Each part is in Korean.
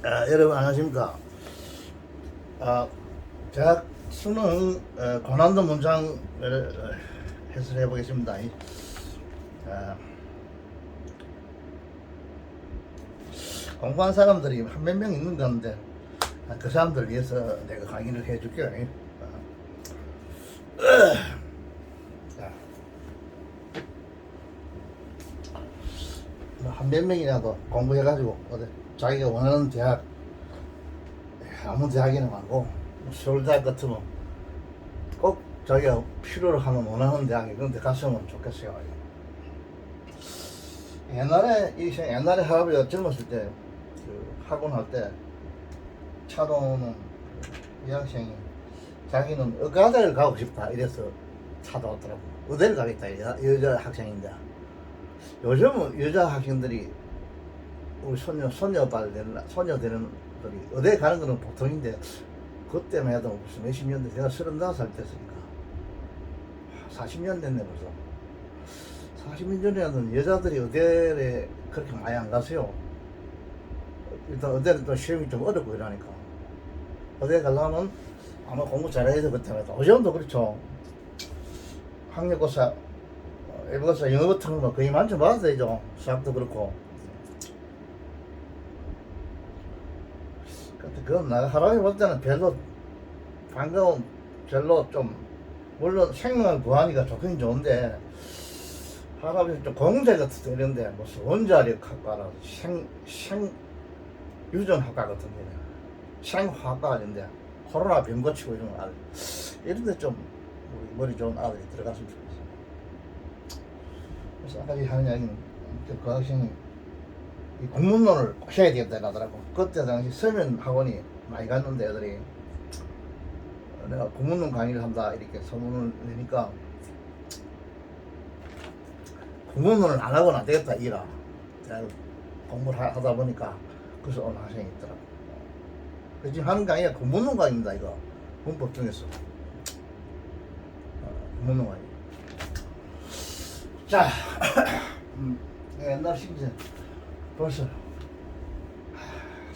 여러분 안녕하십니까. 대학 수능 고난도 문장을 해설해 보겠습니다. 어, 공부한 사람들이 한 몇 명 있는 건데 그 사람들 위해서 내가 강의를 해줄게요. 자, 한 몇 명이라도 공부해가지고 자기가 원하는 대학, 아무 대학이나 말고 서울대학 같으면 꼭 자기가 필요로 하는 원하는 대학에 그런 데 갔으면 좋겠어요. 옛날에 할아버지가 젊었을 때 학원 할 때 차도는 이 학생이 자기는 의과대를 가고 싶다 이래서 찾아왔더라고. 의대를 가겠다 여자 학생인데, 요즘은 여자 학생들이 우리 소녀 되는 들이 의대 가는 거는 보통인데, 그때만 해도 무슨 몇십 년 대, 내가 35살 됐으니까 40년 됐네 벌써. 40년 전에는 여자들이 의대에 그렇게 많이 안 가세요. 일단 의대는 또 시험이 좀 어렵고 이러니까 의대 가려면 아마 공부 잘해야 돼. 그때만 해도 요즘도 그렇죠. 학력고사, 외국어사, 영어 같은 거 거의 만점 받아야 되죠. 수학도 그렇고. 근데 그건 내가 할아버지 볼 때는 별로 반가운, 별로 좀, 물론 생명을 구하니까 좋긴 좋은데, 할아버지 좀 공대 같은 이런데 무슨 원자력 학과라 유전학과 같은 데는 생화학과 아닌데 코로나 병 고치고 이런 거 이런데 좀 우리 머리 좋은 아들이 들어갔으면 좋겠어. 그래서 아까 하는 이야기는 그 학생이 이 국문론을 해야 되겠다 하더라고. 그때 당시 서면 학원이 많이 갔는데 애들이 내가 국문론 강의를 한다 이렇게 소문을 내니까 국문론을 안 하고는 안 되겠다 이라 공부를 하다 보니까 그래서 온 학생이 있더라고. 지금 하는 강의가 국문론 강의입니다. 이거 문법 중에서 국문론 강의. 자, 옛날 심지어 벌써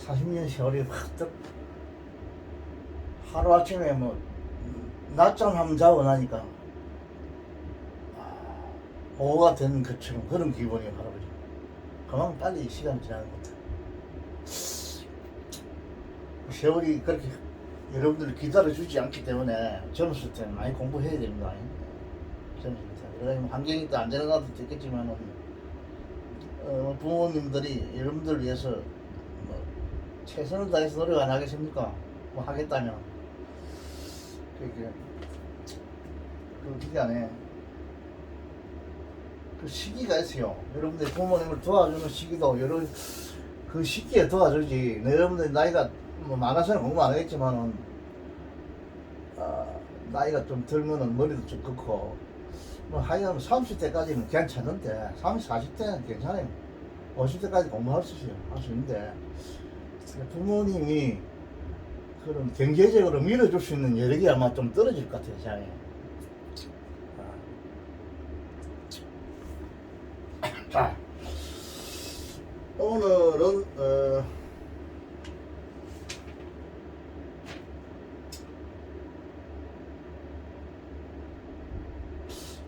40년 세월이 확 하루아침에 뭐 낮잠 한번 자고 나니까 오후가 된 것처럼 그런 기분이에요. 할아버지 그만큼 빨리 시간이 지나는 것 같아요. 세월이 그렇게 여러분들 기다려주지 않기 때문에 젊었을 때는 많이 공부해야 됩니다. 젊었을 때 그래서 환경이 또 안 되는 것도 있겠지만 부모님들이 여러분들 위해서 뭐 최선을 다해서 노력 안 하겠습니까? 뭐 하겠다면 그 기간에 그 시기가 있어요. 여러분들 부모님을 도와주는 시기도 그 시기에 도와주지. 여러분들 나이가 뭐 많아서는 공부 안 하겠지만은 나이가 좀 들면은 머리도 좀 긋고 뭐 하여간 30대까지는 괜찮은데 30, 40대는 괜찮아요. 50대까지 공부할 수 있어요. 할 수 있는데 부모님이 그런 경제적으로 밀어줄 수 있는 여력이 아마 좀 떨어질 것 같아요. 세상에. 자, 오늘은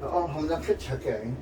오늘 한 문장 캐치할게요.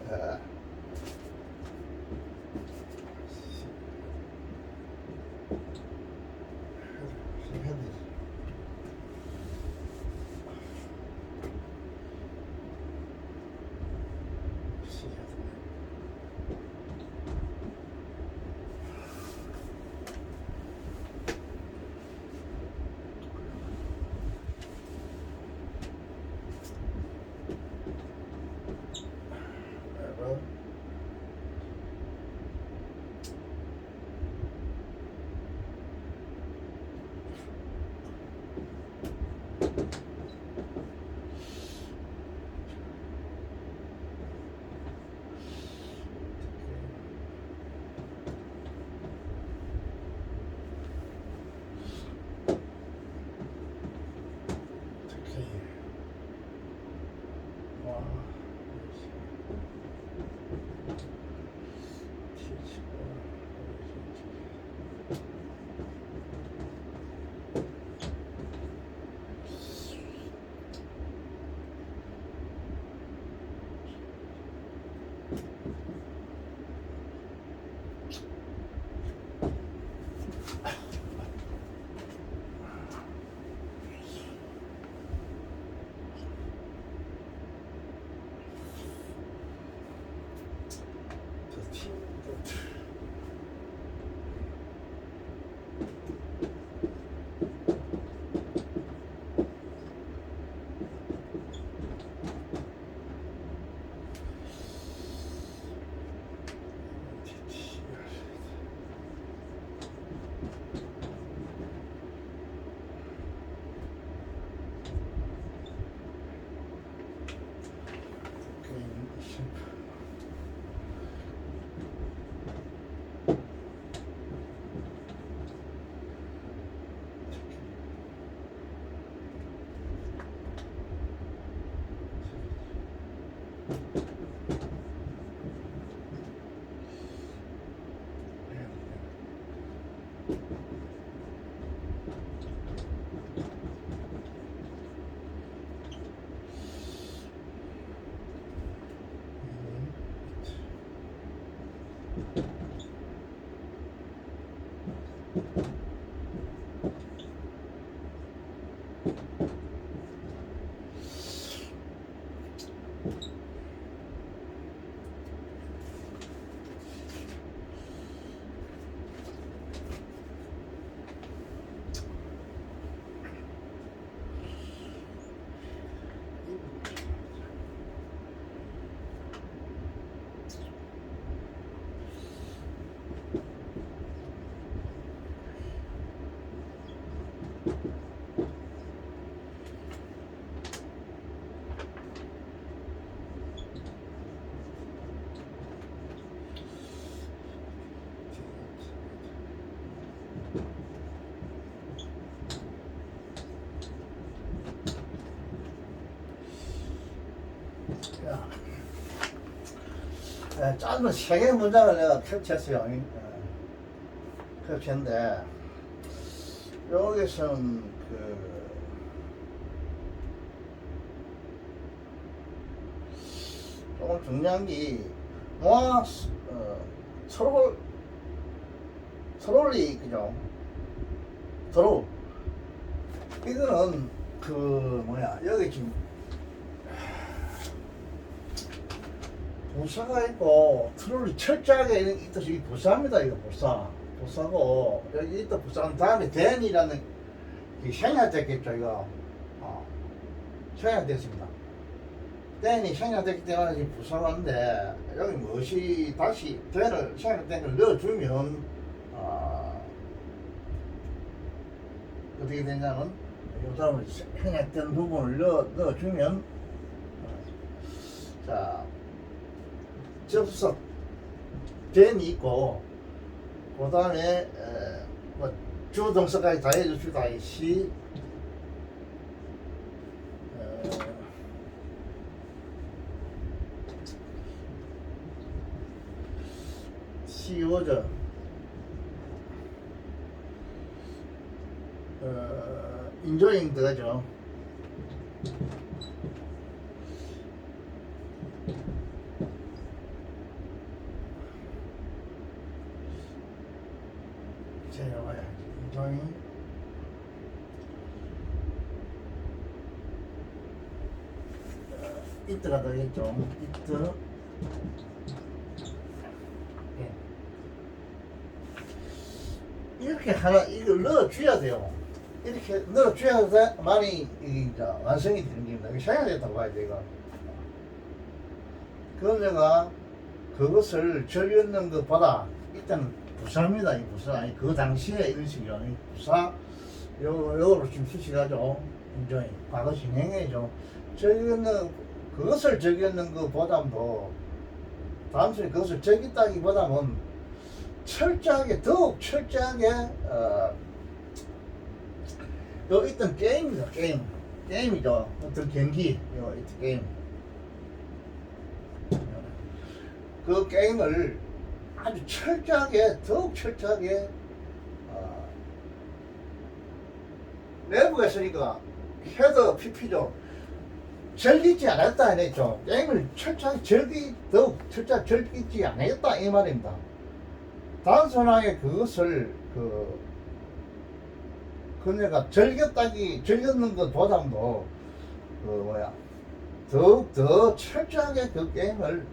짧은 3개 문장을 내가 캡처했어요. 캡처했는데 여기서는 조금 중요한 게 뭐 서로리 그죠? 서로 이거는 여기 지금 부사가 있고 트롤이 철저하게 있는 뜻이 부사입니다. 이거 부사고 여기 있다 부사는 다음에 den이라는 생략됐겠죠. 이거 생략됐습니다. den이 생략됐기 때문에 지금 부사가 왔는데 여기 무엇이 다시 den을 생략된 걸 넣어주면 어떻게 되냐면 이 다음에 생략된 부분을 넣어주면 자 접속 den이 있고 그 다음에 주동사까지 다 해줍시다. 시워저 enjoying 들어가죠. enjoying it가 되겠죠. it 이렇게 하나 이걸 넣어줘야 돼요. 이렇게 넣어줘야 많이 완성이 되는 겁니다. 이게 생략됐다고 봐야 돼. 이거 그럼 내가 그것을 적였는 것보다 일단 부사입니다. 이 부사 아니 그 당시에 이런 식이요. 이 부사 요거로 지금 수식하죠. 이제 과거 진행해죠. 그것을 적였는 것보다도 단순히 그것을 적였다기보다는 철저하게 더욱 철저하게 요 있던 게임이죠. 게임이죠. 어떤 경기 요 있던 게임 그 게임을 아주 철저하게 더욱 철저하게 내부가 있으니까 헤더 PP죠. 즐기지 않았다 했죠. 게임을 철저하게 더욱 철저하게 즐기지 않았다 이 말입니다. 단순하게 그것을 그녀가 즐겼는 것보다도 더욱 더 철저하게 그 게임을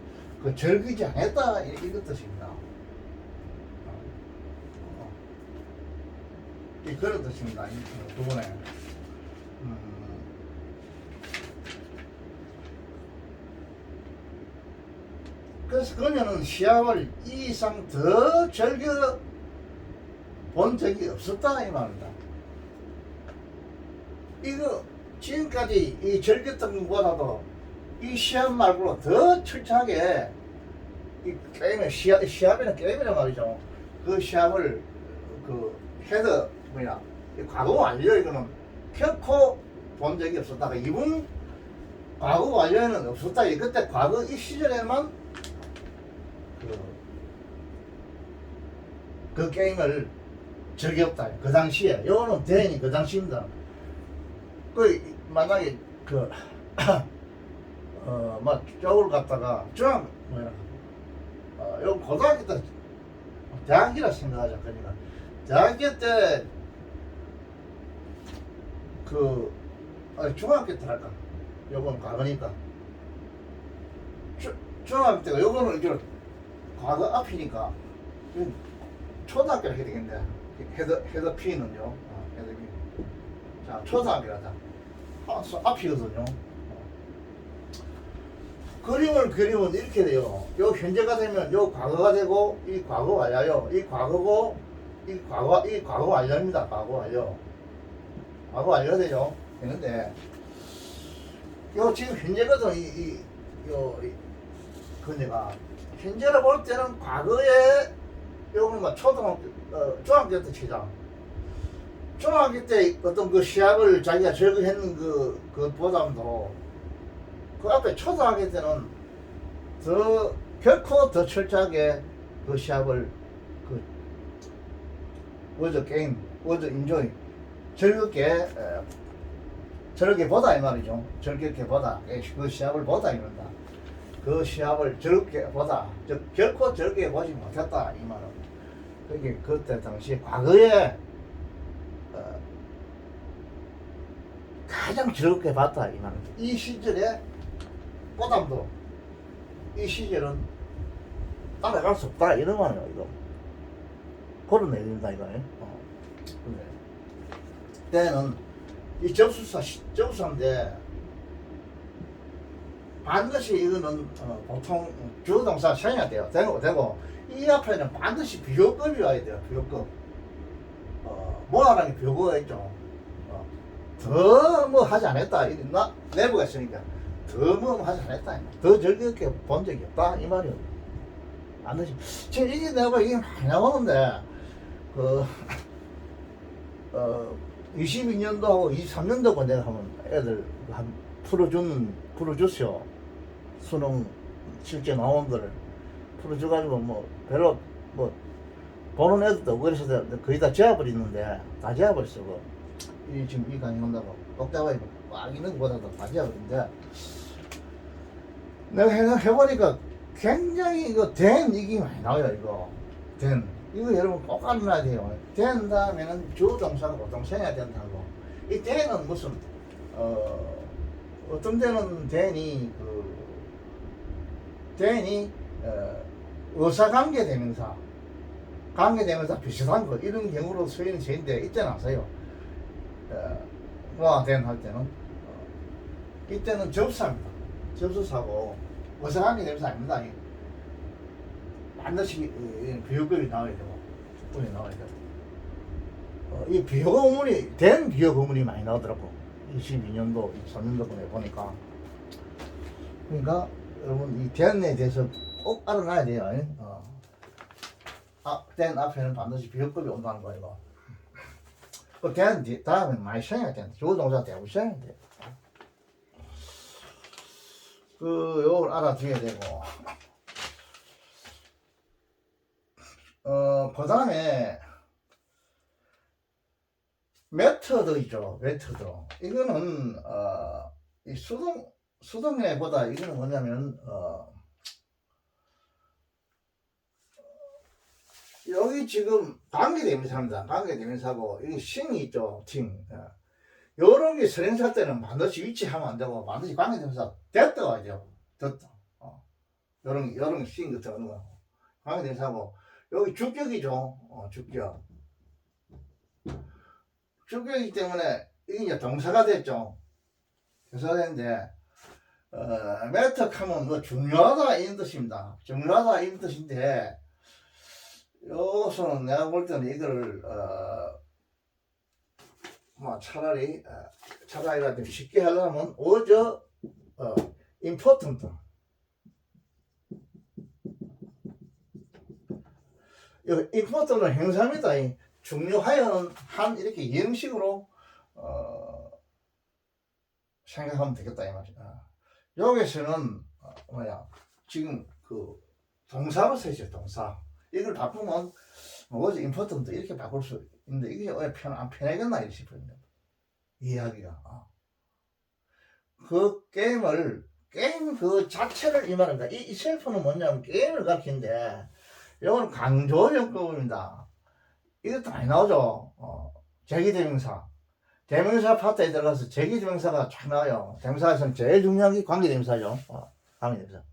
즐기지 않았다 이런 뜻입니다. 그런 뜻입니다. 이 부분에 그래서 그녀는 시합을 이 이상 더 즐겨 본 적이 없었다 이 말입니다. 이거 지금까지 이 즐겼던 것보다도 이 시합 말고 더 철저하게 이 게임을 시합이나 게임이란 말이죠. 그 시합을 헤더 과거 완료 이거는 결코 본 적이 없었다. 이분 과거 완료에는 없었다. 그때 과거 이 시절에만 그 게임을 적이 없다. 그 당시에. 요거는 대인이 그 당시입니다. 그, 만약에, 그, 막, 쪽을 갖다가, 요 고등학교 때, 대학이라 생각하자. 그러니까, 대학교 때, 중학교 때 할까? 요건 과거니까. 중학교 때가, 요거는 이제 과거 앞이니까, 초등학교를 해야 되겠네. 헤더 P는요. 헤더 P. 자, 초등학교라자. 앞이거든요. 그림을 그리면 이렇게 돼요. 요 현재가 되면 요 과거가 되고, 이 과거 완료요. 이 과거고, 이 과거 완료입니다. 과거 완료. 과거 완료가 돼요. 되는데, 요 지금 현재거든, 근데가, 현재를 볼 때는 과거에, 요거는 막 중학교 때 치자. 중학교 때 어떤 그 시합을 자기가 적응했는 그보다도 그 앞에 초등학교 때는 결코 더 철저하게 그 시합을 워드 게임, 워드 인조이 즐겁게 보다 이 말이죠. 즐겁게 보다 그 시합을 보다 이런다. 그 시합을 즐겁게 보다 결코 즐겁게 보지 못했다 이 말은. 그게 그때 당시에 과거에 가장 즐겁게 봤다 이 말은. 이 시절에 보담도 이 시절은 따라갈 수 없다 이런 말이에요. 이거 그런 내용이다 이거. 근데 때는 이 접수사인데 반드시 이거는 보통 주동사 생략 돼요. 되고 이 앞에는 반드시 비교급이 와야 돼요. 비교급. 뭐하라는 비교가 있죠. 더 뭐 하지 않았다. 내부가 있으니까 더 뭐 하지 않았다. 더 즐겁게 본 적이 없다 이 말이에요. 반드시 지금 이게 내가 이게 많이 나오는데 22년도하고 23년도고 내가 하면 애들 한 풀어줬어요. 수능 실제 나온 거를 풀어줘가지고 뭐 별로 뭐 보는 애들도 없고 그래서 거의 다 지워버리는데 다 지워버렸어. 지금 이 강의 온다고 똑딱하게 막 있는 것보다도 다 지워버리는데 내가 해보니까 굉장히 이거 된 이게 많이 나와요. 이거 여러분 꼭 알아놔야 돼요. 된 다음에는 주동사가 보통 생겨야 된다고. 이 된은 무슨 어떤 데는 된이 의사관계 대명사 관계대명사 비슷한 거 이런 경우로 쓰이는 제인데 있지 않아서요. 된 할 때는 이때는 접사입니다. 접수사고 의사관계 대명사 아닙니다. 반드시 비교급이 나와야 되고 조건이 나와야 되고 이 비교구문이 된 비교구문이 많이 나오더라고. 22년도 23년도 분에 보니까. 그러니까 여러분 이 된에 대해서 꼭 알아놔야 돼요. 된 앞에는 반드시 비교급이 온다는 거예요. 된 다음에 많이 생각해야 된다. 주어동사 대부분 생각해야 돼. 요걸 알아둬야 되고 그 다음에 메터드 있죠. 메터드 이거는 이 수동해보다 이거는 뭐냐면 여기 지금 관계대명사입니다. 관계대명사고 여기 싱이 있죠. 팅. 요런 게 선행사 때는 반드시 위치하면 안 되고 반드시 관계대명사 됐다 와야죠. 됐다. 요런 싱 같은 거 관계대명사고 여기 주격이죠. 주격. 주격이기 때문에 이게 이제 동사가 됐죠. 동사가 됐는데 매턱하면 뭐 중요하다 이런 뜻입니다. 중요하다 이런 뜻인데 여기서는 내가 볼 때는 이거를 뭐 차라리 좀 쉽게 하려면 오저 important 이 important은 형사입니다. 중요하여는 한 이렇게 형식으로 생각하면 되겠다 이 말이야. 여기서는 지금 동사로 쓰죠. 동사 이걸 바꾸면 워즈 임포턴트 이렇게 바꿀 수 있는데 이게 왜 안 편하겠나 싶어요. 이야기가. 그 게임 그 자체를 이 말입니다. 이 셀프는 뭐냐면 게임을 가르치는데 이건 강조용법입니다. 이것도 많이 나오죠. 제기대명사. 대명사 파트에 들어가서 제기대명사가 쫙 나와요. 대명사에서는 제일 중요한 게 관계대명사죠. 관계대명사.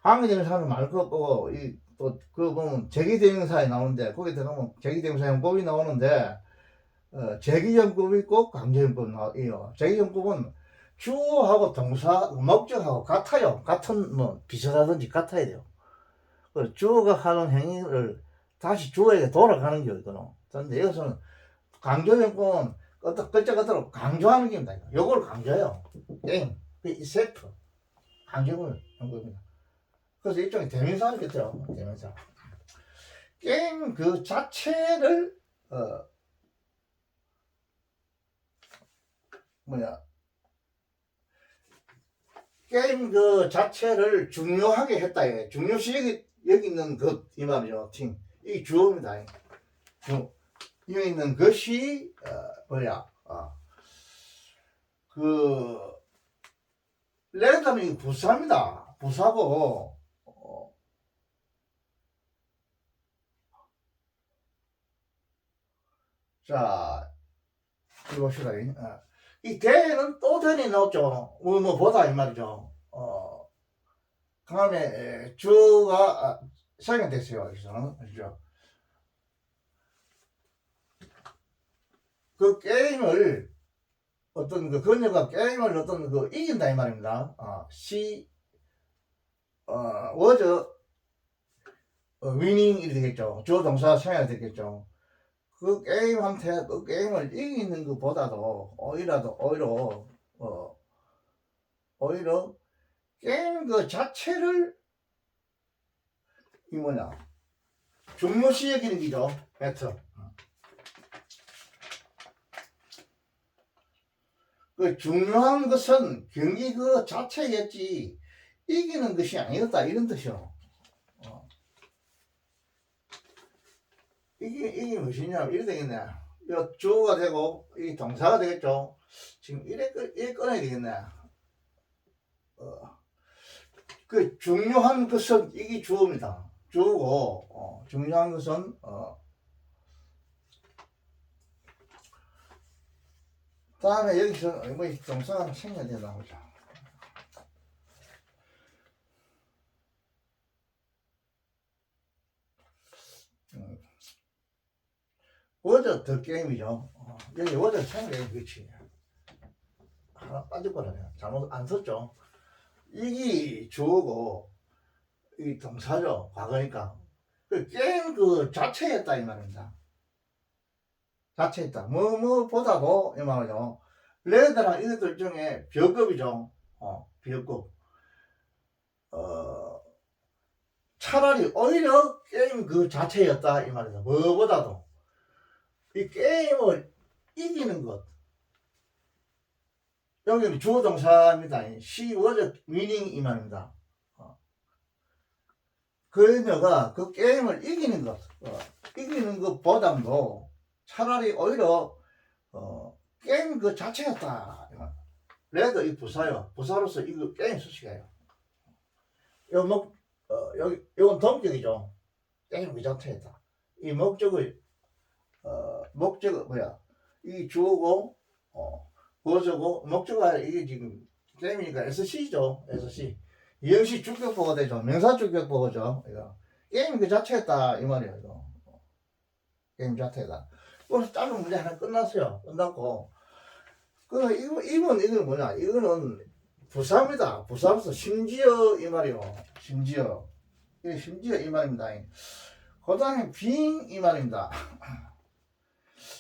관계대명사는 말 것 없고, 그 보면 제기대명사에 나오는데, 거기 들어가면 제기대명사 형법이 나오는데, 제기형법이 있고 강조형법이 나와요. 제기형법은 주어하고 동사, 목적하고 같아요. 같은, 비슷하든지 같아야 돼요. 주어가 하는 행위를 다시 주어에게 돌아가는 게 있거든. 그런데 여기서는 강조형법은 어떤 글자 그대로 강조하는 겁니다. 요걸 강조해요. 게임. 이 셀프. 강조형법입니다. 그래서 일종의 대명사겠죠. 대명사. 게임 그 자체를, 게임 그 자체를 중요하게 했다. 중요시 여기 있는 것, 이 말이죠. 팀. 이게 주어입니다. 여기 있는 것이, 레드하면 이거 부사입니다. 부사고, 자, 이거 봅시다. 이 대는 또 대이 나왔죠. 보다 이 말이죠. 그 다음에 주가 사용이 됐어요. 여기서는. 그죠? 그 게임을 어떤 그녀가 게임을 이긴다 이 말입니다. was winning 이 되겠죠. 주어 동사 사용이 되겠죠. 그 게임한테 그 게임을 이기는 것보다도 오히려 게임 그 자체를 중요시 여기는 기죠. 배터. 그 중요한 것은 경기 그 자체였지 이기는 것이 아니었다 이런 뜻이요. 이게 무엇이냐 이래 되겠네. 이 주어가 되고 이 동사가 되겠죠. 지금 이래 꺼내야 되겠네. 그 중요한 것은 이게 주어입니다. 주어고 중요한 것은 다음에 여기서 동사가 생겨야 되나 보자. 워저 더 게임이죠. 여기 워저 생각해 그렇지. 하나 빠질 거라네요. 잘못 안 썼죠. 이게 주어고 이 동사죠. 과거니까. 그 게임 그 자체였다 이 말입니다. 자체였다. 뭐보다도 이 말이죠. 레드랑 이것들 중에 벼급이죠. 벼급. 차라리 오히려 게임 그 자체였다 이 말이다. 뭐보다도 이 게임을 이기는 것. 여기는 주어 동사입니다. She was winning 이 말입니다. 그녀가 그 게임을 이기는 것, 이기는 것보다도 차라리 오히려 게임 그 자체였다. 레드 이 부사요. 부사로서 이거 게임 수식이에요. 이건 동격이죠. 게임 그 자체였다. 이 목적은 이 주어고 보조고 목적가 이게 지금 게임이니까 SC죠. SC. 이형식 주격보가 되죠. 명사 주격보죠. 이거 게임 그 자체였다 이 말이에요. 이거. 게임 자체다. 그래서 짧은 문제 하나 끝났어요. 끝났고 이건 뭐냐? 이거는 부사입니다. 부사로서 심지어 이 말이요. 심지어 이 말입니다. 그 다음에 being 이 말입니다.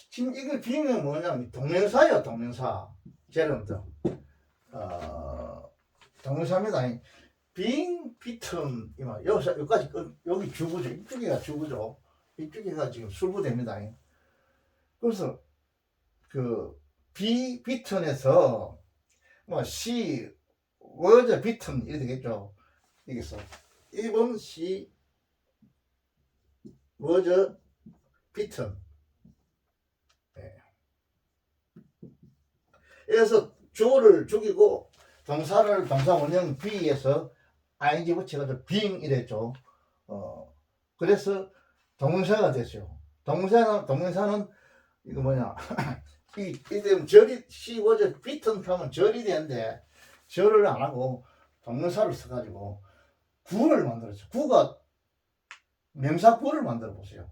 지금 이걸 being은 뭐냐면 동명사예요. 동명사. 제로부터 동명사입니다. being beaten 이 말. 여기까지 여기 주부죠. 이쪽에가 주부죠. 이쪽에가 지금 술부됩니다. 그래서 그 be beaten에서 she was beaten 이렇게 되겠죠. 여기서 1번 she was 비튼. 예. 그래서 주어를 죽이고 동사를 동사 원형 be에서 ing 붙여가지고 being 이랬죠. 그래서 동사가 됐어요. 동사는 이거 뭐냐 이때 절이 she was beaten 하면 절이 되는데 절을 안 하고 동사를 써가지고 구를 만들었죠. 구가 명사 구를 만들어 보세요.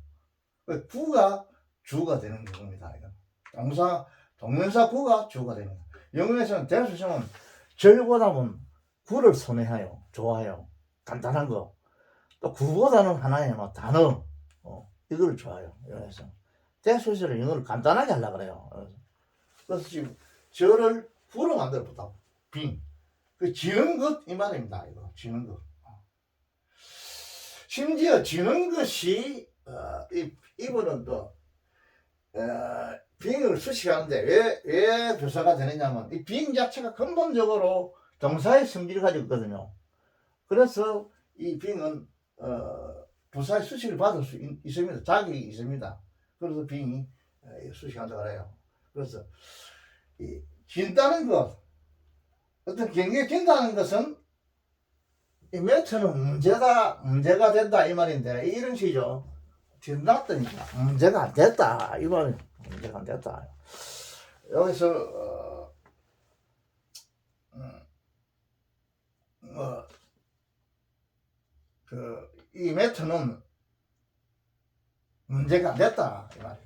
구가 주가 되는 경우입니다. 이건 동명사 구가 주가 되는 거예요. 영어에서는 대수성은 절보다는 구를 선호해요. 좋아해요. 간단한 거. 또 구보다는 하나의 뭐 단어 이걸 좋아해요. 영어에서 대수성은 영어를 간단하게 하려고 그래요. 그래서 지금 절을 구로 만들어 보다. 빙. 그 지는 것 이 말입니다. 이거 지는 것. 심지어 지는 것이 이분은 또 빙을 수식하는데 왜 교사가 되느냐면 이 빙 자체가 근본적으로 동사의 성질을 가지고 있거든요. 그래서 이 빙은 부사의 수식을 받을 수 있습니다. 자격이 있습니다. 그래서 빙이 수식한다고 해요. 그래서 이 진다는 것, 어떤 경기에 진다는 것은 이 매체는 문제가 된다 이 말인데 이런 식이죠. 진났다니까 문제가 안 됐다 이 말이 문제가 안 됐다. 여기서 이 매체는 문제가 안 됐다 이 말이.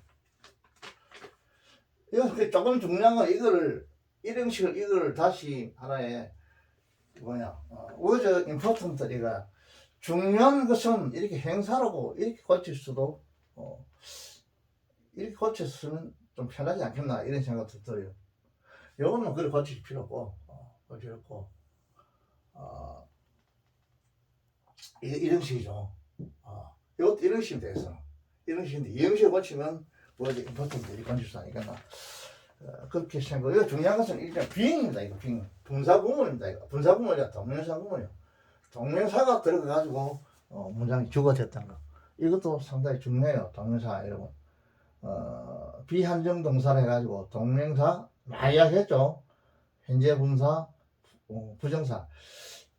이거 조금 중요한 건 이런 식을 이거를 다시 하나의 was important 이가 중요한 것은 이렇게 행사라고 이렇게 고칠 수도 이렇게 고쳤으면 좀 편하지 않겠나 이런 생각도 들어요. 요거는 그래 고칠 필요 없고 이런 식이죠. 이것도 이런 식이 돼서 이런 식인데 이 형식을 고치면 was important 이렇게 고칠 수 있겠나. 그렇게 생각해요. 이거 중요한 것은 일단 being입니다. 이거 being. 분사구문입니다. 이거. 분사구문이야. 동명사구문이요. 동명사가 들어가가지고 문장이 주가 됐다는 거. 이것도 상당히 중요해요. 동명사 여러분. 비한정 동사를 해가지고 동명사 많이 하겠죠. 현재 분사, 부정사.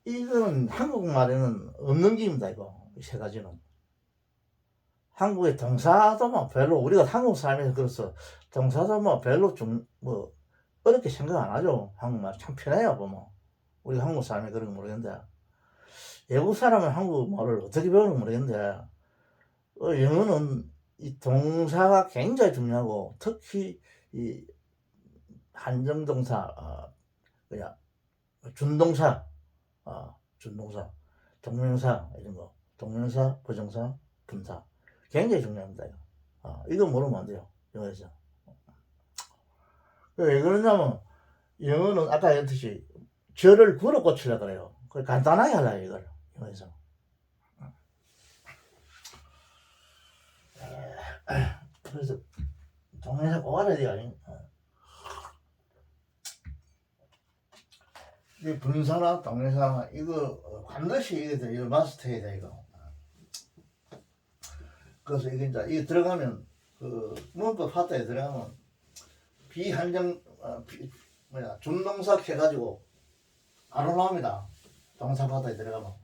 이거는 한국말에는 없는 기입니다. 이거 이 세 가지는. 한국의 동사도 뭐 별로 우리가 한국 사람에서 그래서 동사도 뭐 별로 좀 뭐 어렵게 생각 안 하죠. 한국말 참 편해요. 보면 우리 한국 사람이 그런 거 모르겠는데 외국 사람은 한국말을 어떻게 배우는지 모르겠는데 영어는 이 동사가 굉장히 중요하고 특히 이 한정동사 준동사 준동사 동명사 이런 거 동명사 부정사 분사 굉장히 중요합니다. 이거 모르면 안 돼요. 영어에서. 왜 그러냐면 영어는 아까 했듯이 절을 구로 고치려고 그래요. 간단하게 하려고 이걸 영어에서. 그래서 동영상 꼭 알아야 돼요. 이 분사나 동영상 이거 반드시 이거 마스터해야 돼 이거. 그래서 이게 이제 이게 들어가면 그 문법 파트에 들어가면 비한정 준동사 해가지고 바로 나옵니다. 동사 파트에 들어가면.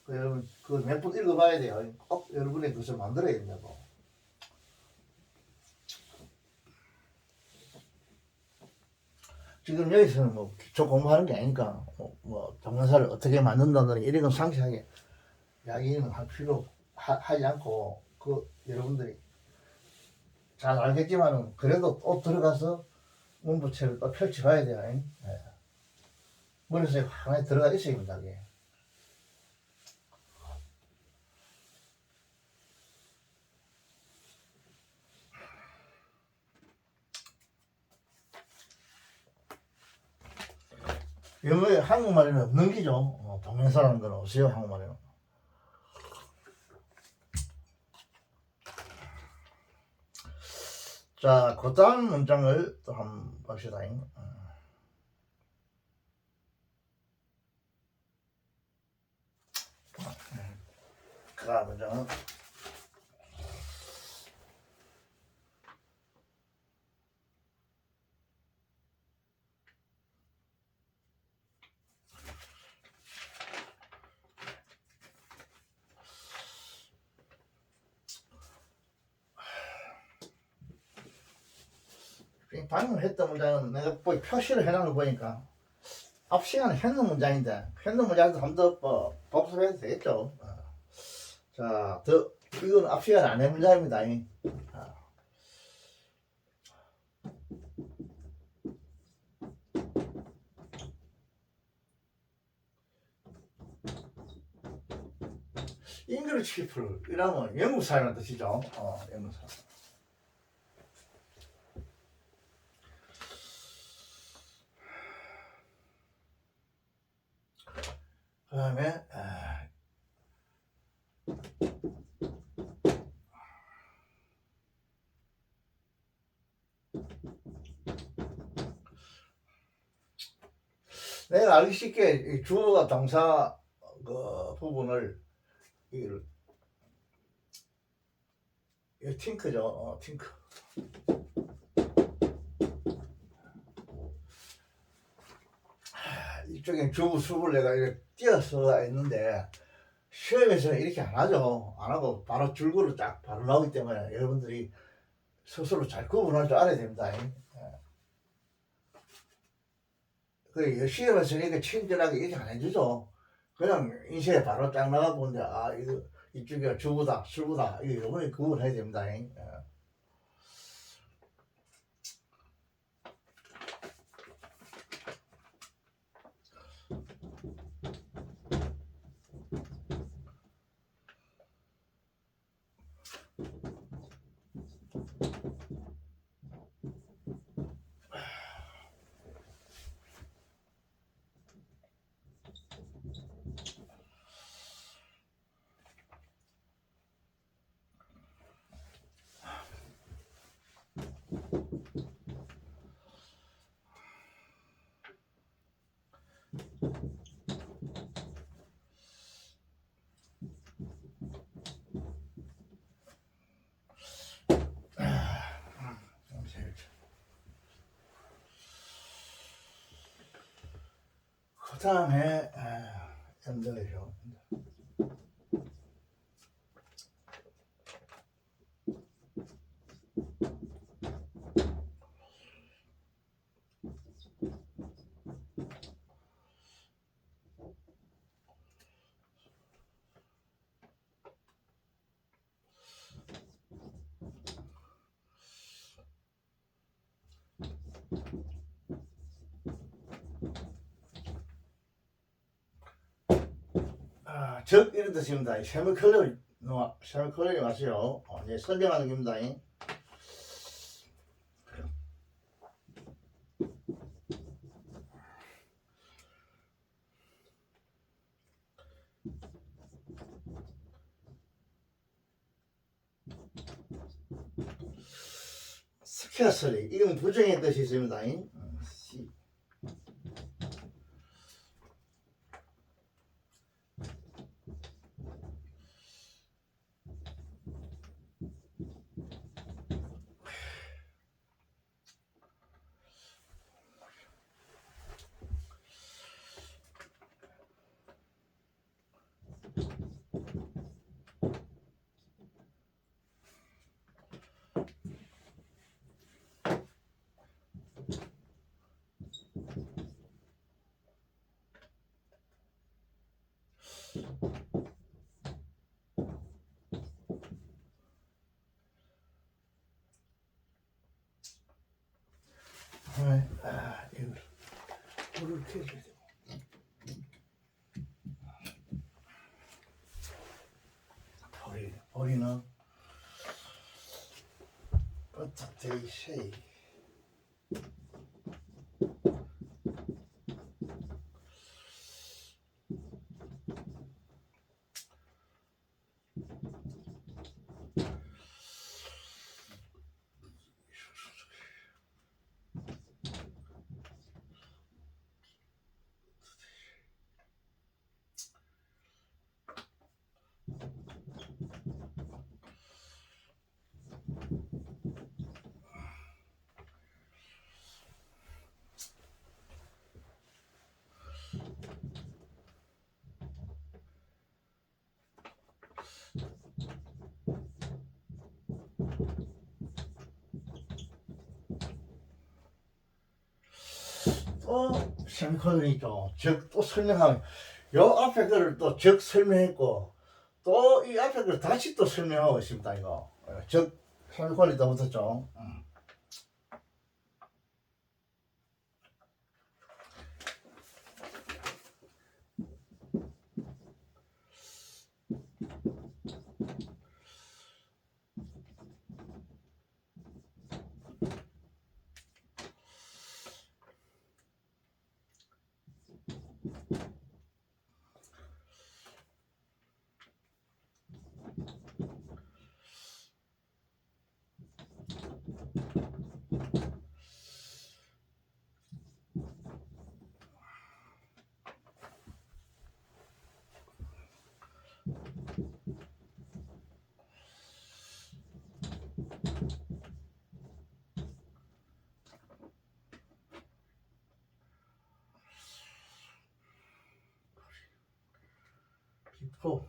여러분 그 몇 번 읽어봐야 돼요. 꼭 여러분의 그것을 만들어야 된다고. 지금 여기서는 뭐 기초 공부하는 게 아니니까 뭐 동영사를 어떻게 만든다는 이런 건 상세하게 이야기는 할 필요 하지 않고 그 여러분들이 잘 알겠지만은 그래도 또 들어가서 문부책을 또 펼쳐봐야 돼요. 네. 머릿속에 하나에 들어가 있어야 됩니다. 이게. 영어에 한국말에는 없는 기죠. 동명사라는 건 없어요. 한국말에는. 자, 그 다음 문장을 또 한번 봅시다. 그 다음 문장은 방금 했던 문장은 내가 표시를 해놓은 거 보니까 앞 시간에 했는 문장인데 했는 문장도 한 번 더 복습해도 되겠죠. 자, 이건 앞 시간에 안 한 문장입니다. English people 이라면 영국 사람이라는 뜻이죠. 영국 사람. 그 다음에 내가 알기 쉽게 이 주어가 동사 그 부분을 이 팅크죠. 팅크. 이쪽에 주부 수를 내가 이렇게 띄어서 있는데 시험에서는 이렇게 안 하죠. 안 하고 바로 줄거로 딱 바로 나오기 때문에 여러분들이 스스로 잘 구분할 줄 알아야 됩니다. 그 시험에서는 이렇게 친절하게 이렇게 안 해주죠. 그냥 인쇄에 바로 딱 나가고 이제 이거 이쪽이 주부다 수부다 이거 요번에 구분해야 됩니다. 그 다음에 연결이죠. 즉 이런 뜻입니다. 세미콜론이 맞어요. 이제 설명하는 겁니다. 스캐서리 이건 부정의 뜻이 있습니다. 이걸 불을 켜줘야 되고. 버리는 버터데이 쉐이. 또 세미콜론이 있죠. 즉 또 설명하면 요 앞에 거를 또 즉 설명했고 또 이 앞에 거를 다시 또 설명하고 있습니다. 이거 즉 세미콜론이 또 붙었죠. 기포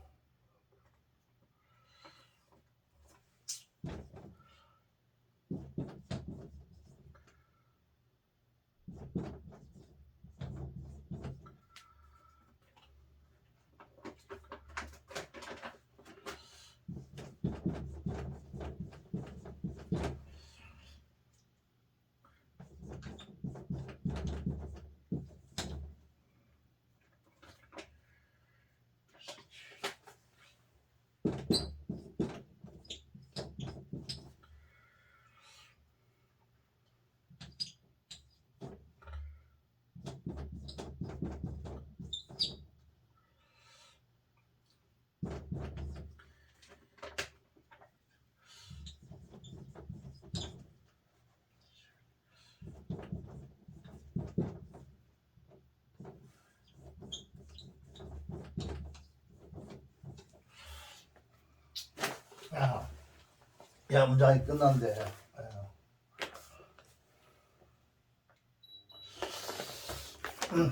야 문장이 끝났는데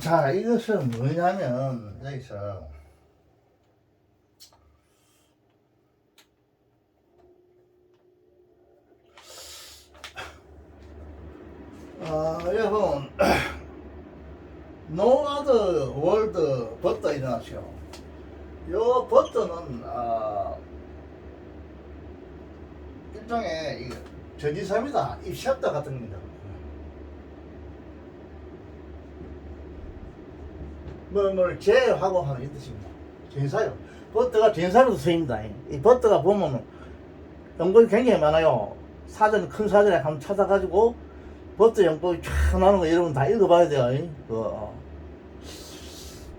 자 이것은 뭐냐면 여기서 여러분 No other world 버터 일어나시오. 요 버터는 일종의 전지사입니다. 이 챕터 같은 겁니다. 뭘 제하고 하는 이 뜻입니다. 전사요. 버터가 전사로도 쓰입니다. 이 버터가 보면 연골이 굉장히 많아요. 사전 큰 사전에 한번 찾아가지고 버터 연골이 쫙 나오는 거 여러분 다 읽어봐야 돼요.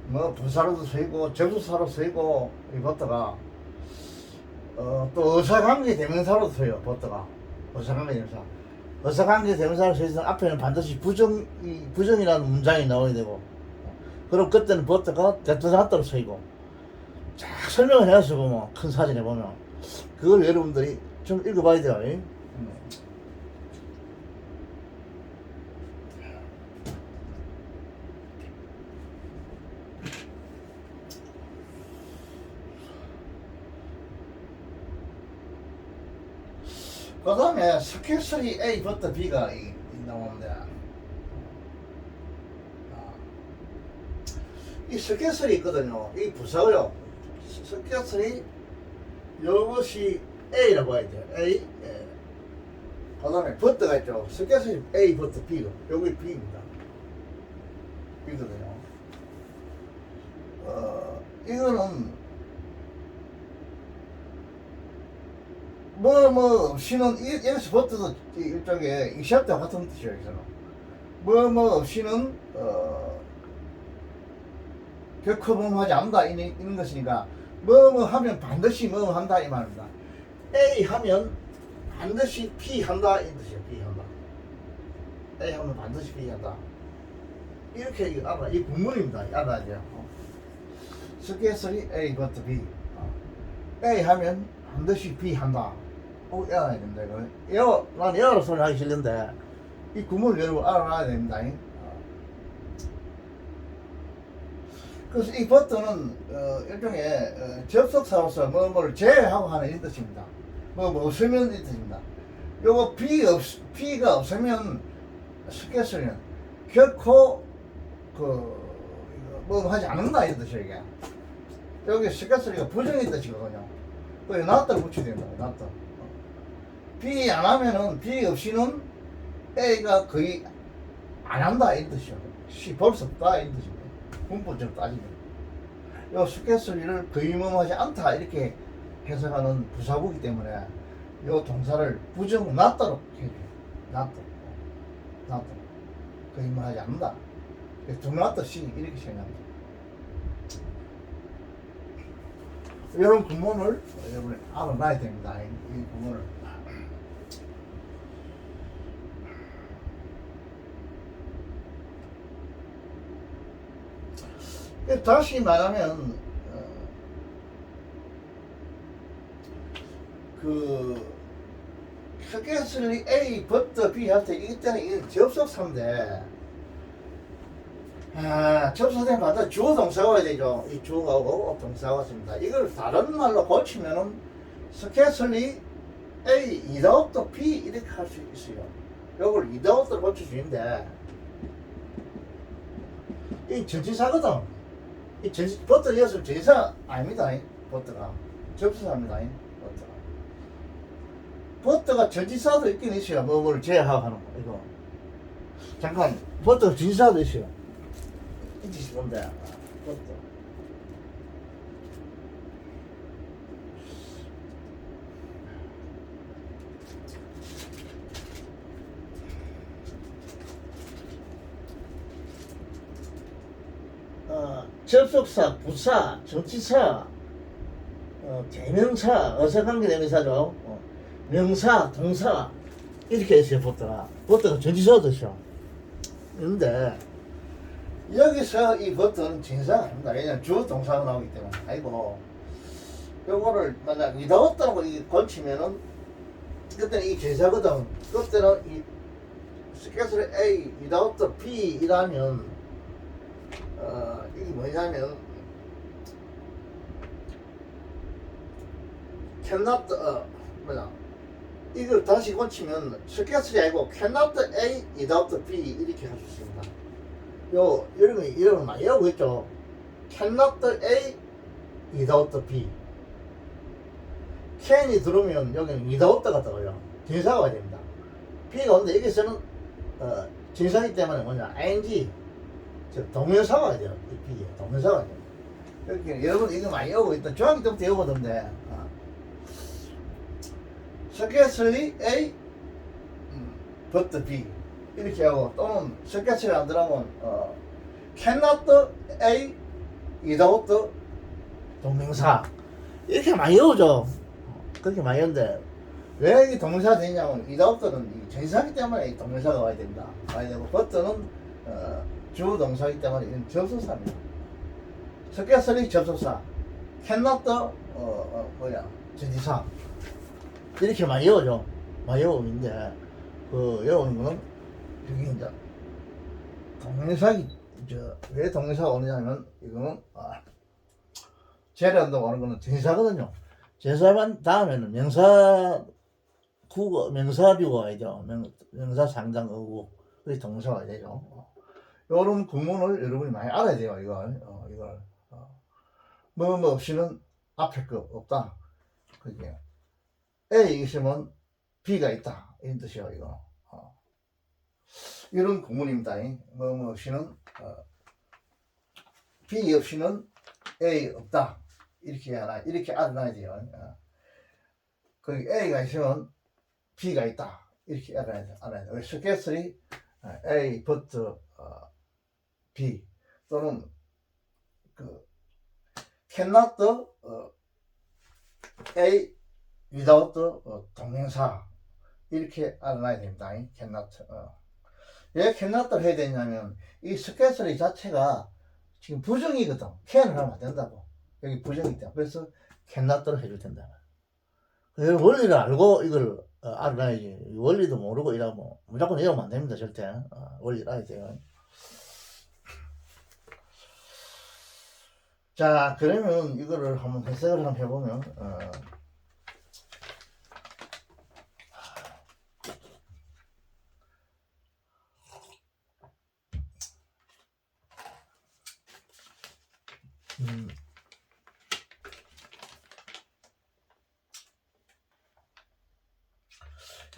뭐 부사로도 쓰이고 접수사로 쓰이고 이 버터가 또 의사관계 대명사로도 써요. 버터가 의사관계 대명사. 의사관계 대명사로 쓰여서 앞에는 반드시 부정이라는 문장이 나와야 되고 그럼 그때는 버터가 대토사토로 쓰이고 쫙 설명을 해서 보면 큰 사진에 보면 그걸 여러분들이 좀 읽어봐야 돼요. 그 다음에 스케줄이 A부터 B가 나오는데 이 스케줄이 있거든요. 이 부사고요. 스케줄이 이것이 A라고 해야 돼요. A. 그 다음에 버터가 있죠. 스케줄이 A부터 B고 여기 B입니다. B거든요. 이거는 뭐 없이는 여기서 버터도 일종의 이샵과 같은 뜻이에요. 여기서는 뭐 없이는 결코 하지 않는다 이런 것이니까 뭐 하면 반드시 뭐 한다 이 말입니다. A 하면 반드시 B 한다 이 뜻이에요. B 한다. A 하면 반드시 B 한다. 이렇게 알아. 이 구문입니다. 알아야 돼요. 스케줄이 A부터 B. A 하면 반드시 B 한다. 알아야 됩니다. 난 영어로 소리 하기 싫은데 이 구문을 여러분 알아야 됩니다. 그래서 이 버터는 일종의 접속사로서 뭐를 제외하고 하는 이 뜻입니다. 뭐 없으면 이 뜻입니다. 요거 B가 없으면 스케줄은 결코 뭐 하지 않는다 이 뜻이에요 이게. 여기 스케줄리가 부정의 뜻이거든요. 그 낫다를 붙여야 된다. 낫다. B 안 하면은 B 없이는 A가 거의 안 한다 이 뜻이야. C 볼 수 없다 이 뜻입니다. 문법적으로 따지면. 요 스케줄리를 거의무하지 않다 이렇게 해석하는 부사구이기 때문에 요 동사를 부정 낫다로 해줘요. 낫다. 낫다. 거의무하지 않는다. 두 낫다 C 이렇게 생각합니다. 이런 구문을 여러분이 알아놔야 됩니다. 이 구문을. 다시 말하면 스케줄리 A, 버터 B 할 때 이때는 이게 접속사인데 접속사마다 주어 동사가 와야 되죠. 이 주어가 오고 동사가 왔습니다. 이걸 다른 말로 고치면은 스케줄리 A, without B 이렇게 할 수 있어요. 이걸 without로 고쳐주는데 이 전치사거든. 이 버터 이었으면 전치사 아닙니다. 버터가 접속사입니다. 버터가 전치사도 있긴 있어요. 뭐를 제하고 하는 거 이거. 잠깐 버터가 전치사도 있어요. 이 뜻이 뭔데? 버터. 접속사, 부사, 전치사, 대명사, 어사관계 대명사죠. 명사, 동사 이렇게 있어요. 버터가 전치사도 있어. 그런데 여기서 이 버터는 전치사가 아닙니다. 왜냐면 주어 동사가 나오기 때문에. 아이고 요거를 만약 without라고 고치면은 그때는 이 전치사거든. 그때는 이 스케줄 A without B 이라면 이게 뭐냐면 cannot 이걸 다시 고치면 스케줄이 아니고 cannot A without B 이렇게 할 수 있습니다. 이런 거 많이 하고 있죠. cannot A without B. can이 들어오면 여기는 without가 들어요. 전사가 와야 됩니다. B가 오는데 여기서는 전사기 때문에 뭐냐 ing 동명사가 와야 돼요. 이 B에 동명사가 와야 돼요. 이렇게 여러분 이거 많이 오고 있다. 중학교 때부터 외우거든요. 스케줄리 A but B 이렇게 하고 또는 스케줄이 안 들어가면 cannot A without 동명사 이렇게 많이 외우죠. 그렇게 많이 외우는데 왜 이 동명사가 되냐면 without는 이 전사기 때문에 이 동명사가 와야 된다. 와야 되고 but는 주어 동사이기 때문에 이건 접속사입니다. 스케줄리 접속사 cannot 전치사 이렇게 많이 외우죠. 많이 외우는데 외우는 거는 여기 이제 동명사기 왜 동명사가 오느냐면 이거는 재래한다고 하는 거는 전치사거든요. 전치사만 다음에는 명사 국어 명사비가 와야죠. 명사 상당 어구 그게 동사가 와야 되죠. 요런 구문을 여러분이 많이 알아야 돼요. 이걸 뭐 없이는 앞에 거 없다. 그게 A 있으면 B가 있다 이런 뜻이에요. 이거 이런 구문입니다. 뭐 없이는 B 없이는 A 없다 이렇게 알아놔야 돼요. 거기 A가 있으면 B가 있다 이렇게 알아야 돼요. 스케줄이 A but B 또는 cannot A without 동명사 이렇게 알아놔야 됩니다. cannot 왜 cannot를 해야 되냐면 이 스케줄 자체가 지금 부정이거든. can을 하면 안 된다고. 여기 부정이기 때문에 그래서 cannot를 해줄 텐다. 원리를 알고 이걸 알아놔야지. 원리도 모르고 이러면 무조건 외우면 안 됩니다. 절대 원리를 알아야 돼요. 자, 그러면 이거를 한번 해석을 한번 해보면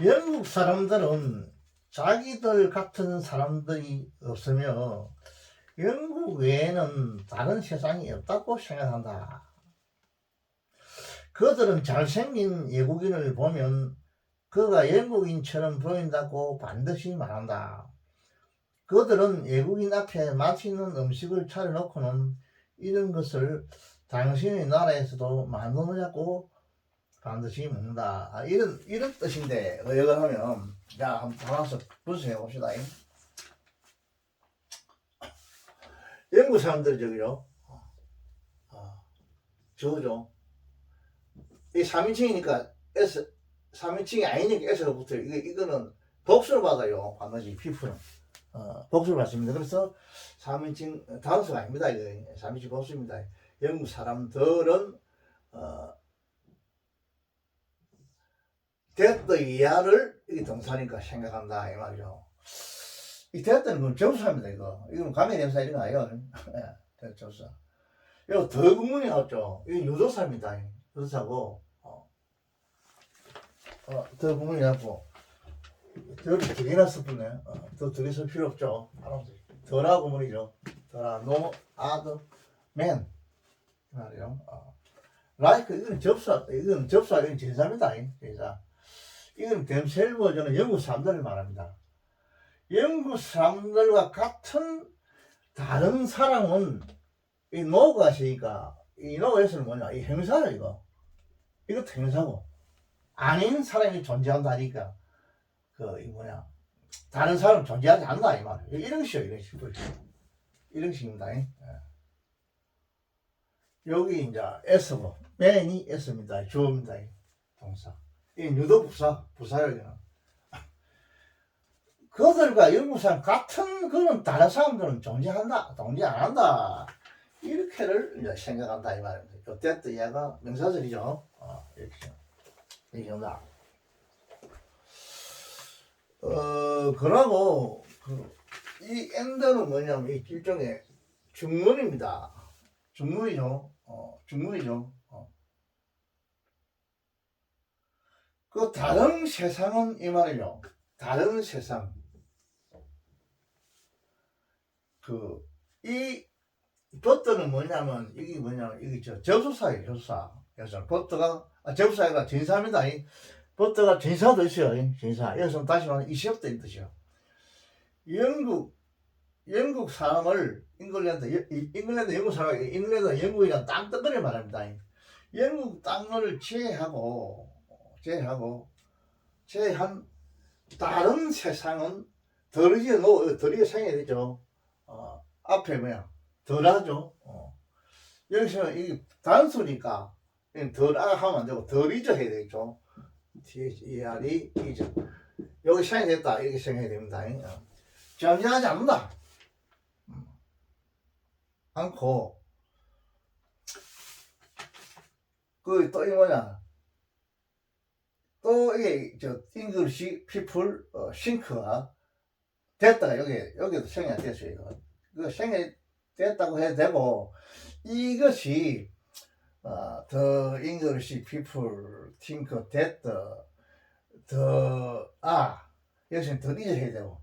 영국 사람들은 자기들 같은 사람들이 없으며 영국 외에는 다른 세상이 없다고 생각한다. 그들은 잘생긴 외국인을 보면 그가 영국인처럼 보인다고 반드시 말한다. 그들은 외국인 앞에 맛있는 음식을 차려놓고는 이런 것을 당신의 나라에서도 만들어놓냐고 반드시 먹는다. 이런 뜻인데, 이걸 하면, 자, 한번 하나씩 분석해 봅시다. 영국 사람들이 저기요, 저거죠. 이 3인칭이니까 S, 3인칭이 아니니까 S가 붙어요. 이거는 복수를 받아요. 반드시 피부는. 복수를 받습니다. 그래서 3인칭 단수가 아닙니다. 이거 3인칭 복수입니다. 영국 사람들은, 데트 이하를 이 동사니까 생각한다. 이 말이죠. 이 데트는 그럼 접수합니다. 이건 가면대명사 이런 거 아니에요. 데트 접수. 이거 더 구문이 나왔죠. 이건 유도사입니다. 유도사고, 더 구문이 나왔고, 더를 두 개나 썼네. 더 두 개 쓸 필요 없죠. 더라 구문이죠. 더라, no, other, man. 말이요. like, 이건 접수, 이건 진사입니다. 진사. 이건 댐셀버전은 영국 사람들을 말합니다. 영국 사람들과 같은 다른 사람은 이 노가 있으니까 이 노에서는 뭐냐, 이 행사야. 이것도 행사고 아닌 사람이 존재한다니까 이 뭐냐, 다른 사람 존재하지 않는다 이 말. 이런 식입니다. 여기 이제 S고 man이 S입니다. 주어입니다. 동사. 이 유도 부사예요. 그들과 영국 사람 같은 그런 다른 사람들은 존재 안 한다. 이렇게를 이제 생각한다 이 말입니다. 요때 얘가 명사절이죠. 이렇게 얘기한다. 그러고 이 엔더는 뭐냐면 이 일종의 중문입니다. 중문이죠. 그 다른 세상은 이 말이요. 다른 세상. 이 버터는 뭐냐면 이게 접수사예요. 접수사. 그래서 버터가 접수사가 진사입니다. 버터가 진사도 있어요. 진사. 여기서 다시 말하면 이 시업도 있는 뜻이요. 영국 사람을 영국 사람, 잉글랜드 영국이란 땅덩어리 말합니다. 영국 땅을 제외한 다른 세상은 덜이게 생겨야 되죠. 앞에 덜하죠. 여기서는 이 단수니까 덜아 하면 안 되고 덜이죠 해야 되겠죠. THER이 이죠. 여기 생겨됐다 이렇게 생각해야 됩니다. 존재하지 않는다. 않고 또 이 뭐냐, 또 이게 English people think가 됐다가 여기도 생략 됐어요. 그 생략 됐다고 해도 되고, 이것이 the English people think that 여기서는 더 이제 해야 되고,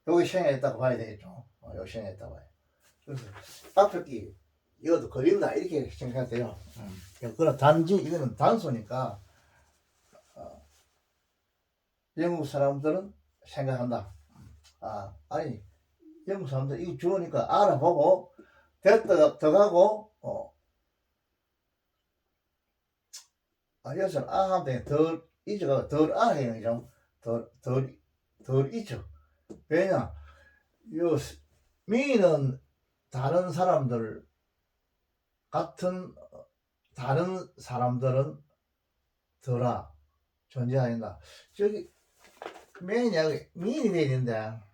여기 생략했다고 봐야 되겠죠. 여기 생략했다고 봐요. 그래서 앞에 이것도 그린다 이렇게 생각해도 돼요. 그러나 단지 이거는 단수니까 영국 사람들은 생각한다. 아니 영국 사람들 이거 주어니까 알아보고 됐다가 더 가고 여기서는 하면 덜 잊어가 덜 해요. 덜 잊어. 왜냐, 요 미는 다른 사람들 같은 다른 사람들은 덜아 존재한다. 저기 맨이 여기 미인이 돼야 된다.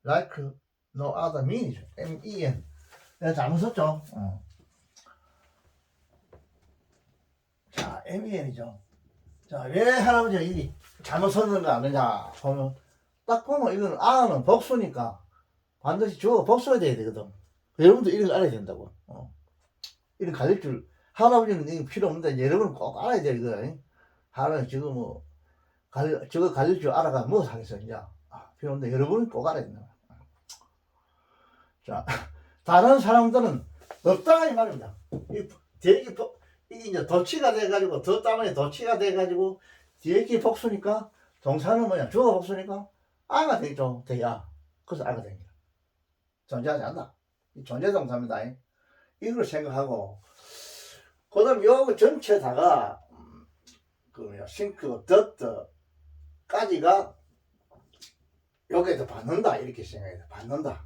like no other mean이죠. MEN. 내가 잘못 썼죠. 자, MEN이죠. 자, 왜 할아버지가 이 잘못 썼는가 아느냐 보면 딱 보면 이거는 아는 복수니까 반드시 주어 복수가 돼야 되거든. 여러분도 이런 거 알아야 된다고. 이런 가르칠 줄, 할아버지는 이거 필요 없는데 여러분은 꼭 알아야 돼, 이거. 할아버지 지금 뭐, 저거 가르칠 줄 알아가 뭐 하겠어, 이제. 필요 없는데 여러분은 꼭 알아야 된다. 자, 다른 사람들은 없다, 이 말입니다. 이게 이제 도치가 돼가지고, 더 때문에 도치가 돼가지고, 뒤에 복수니까, 동사는 뭐냐, 주어가 복수니까, 아가 되죠, 돼야. 그래서 아가 됩니다. 존재하지 않나. 존재동사입니다. 이걸 생각하고, 그 다음 요 전체다가, 싱크, 더트까지가 여기에서 받는다. 이렇게 생각해야 돼. 받는다.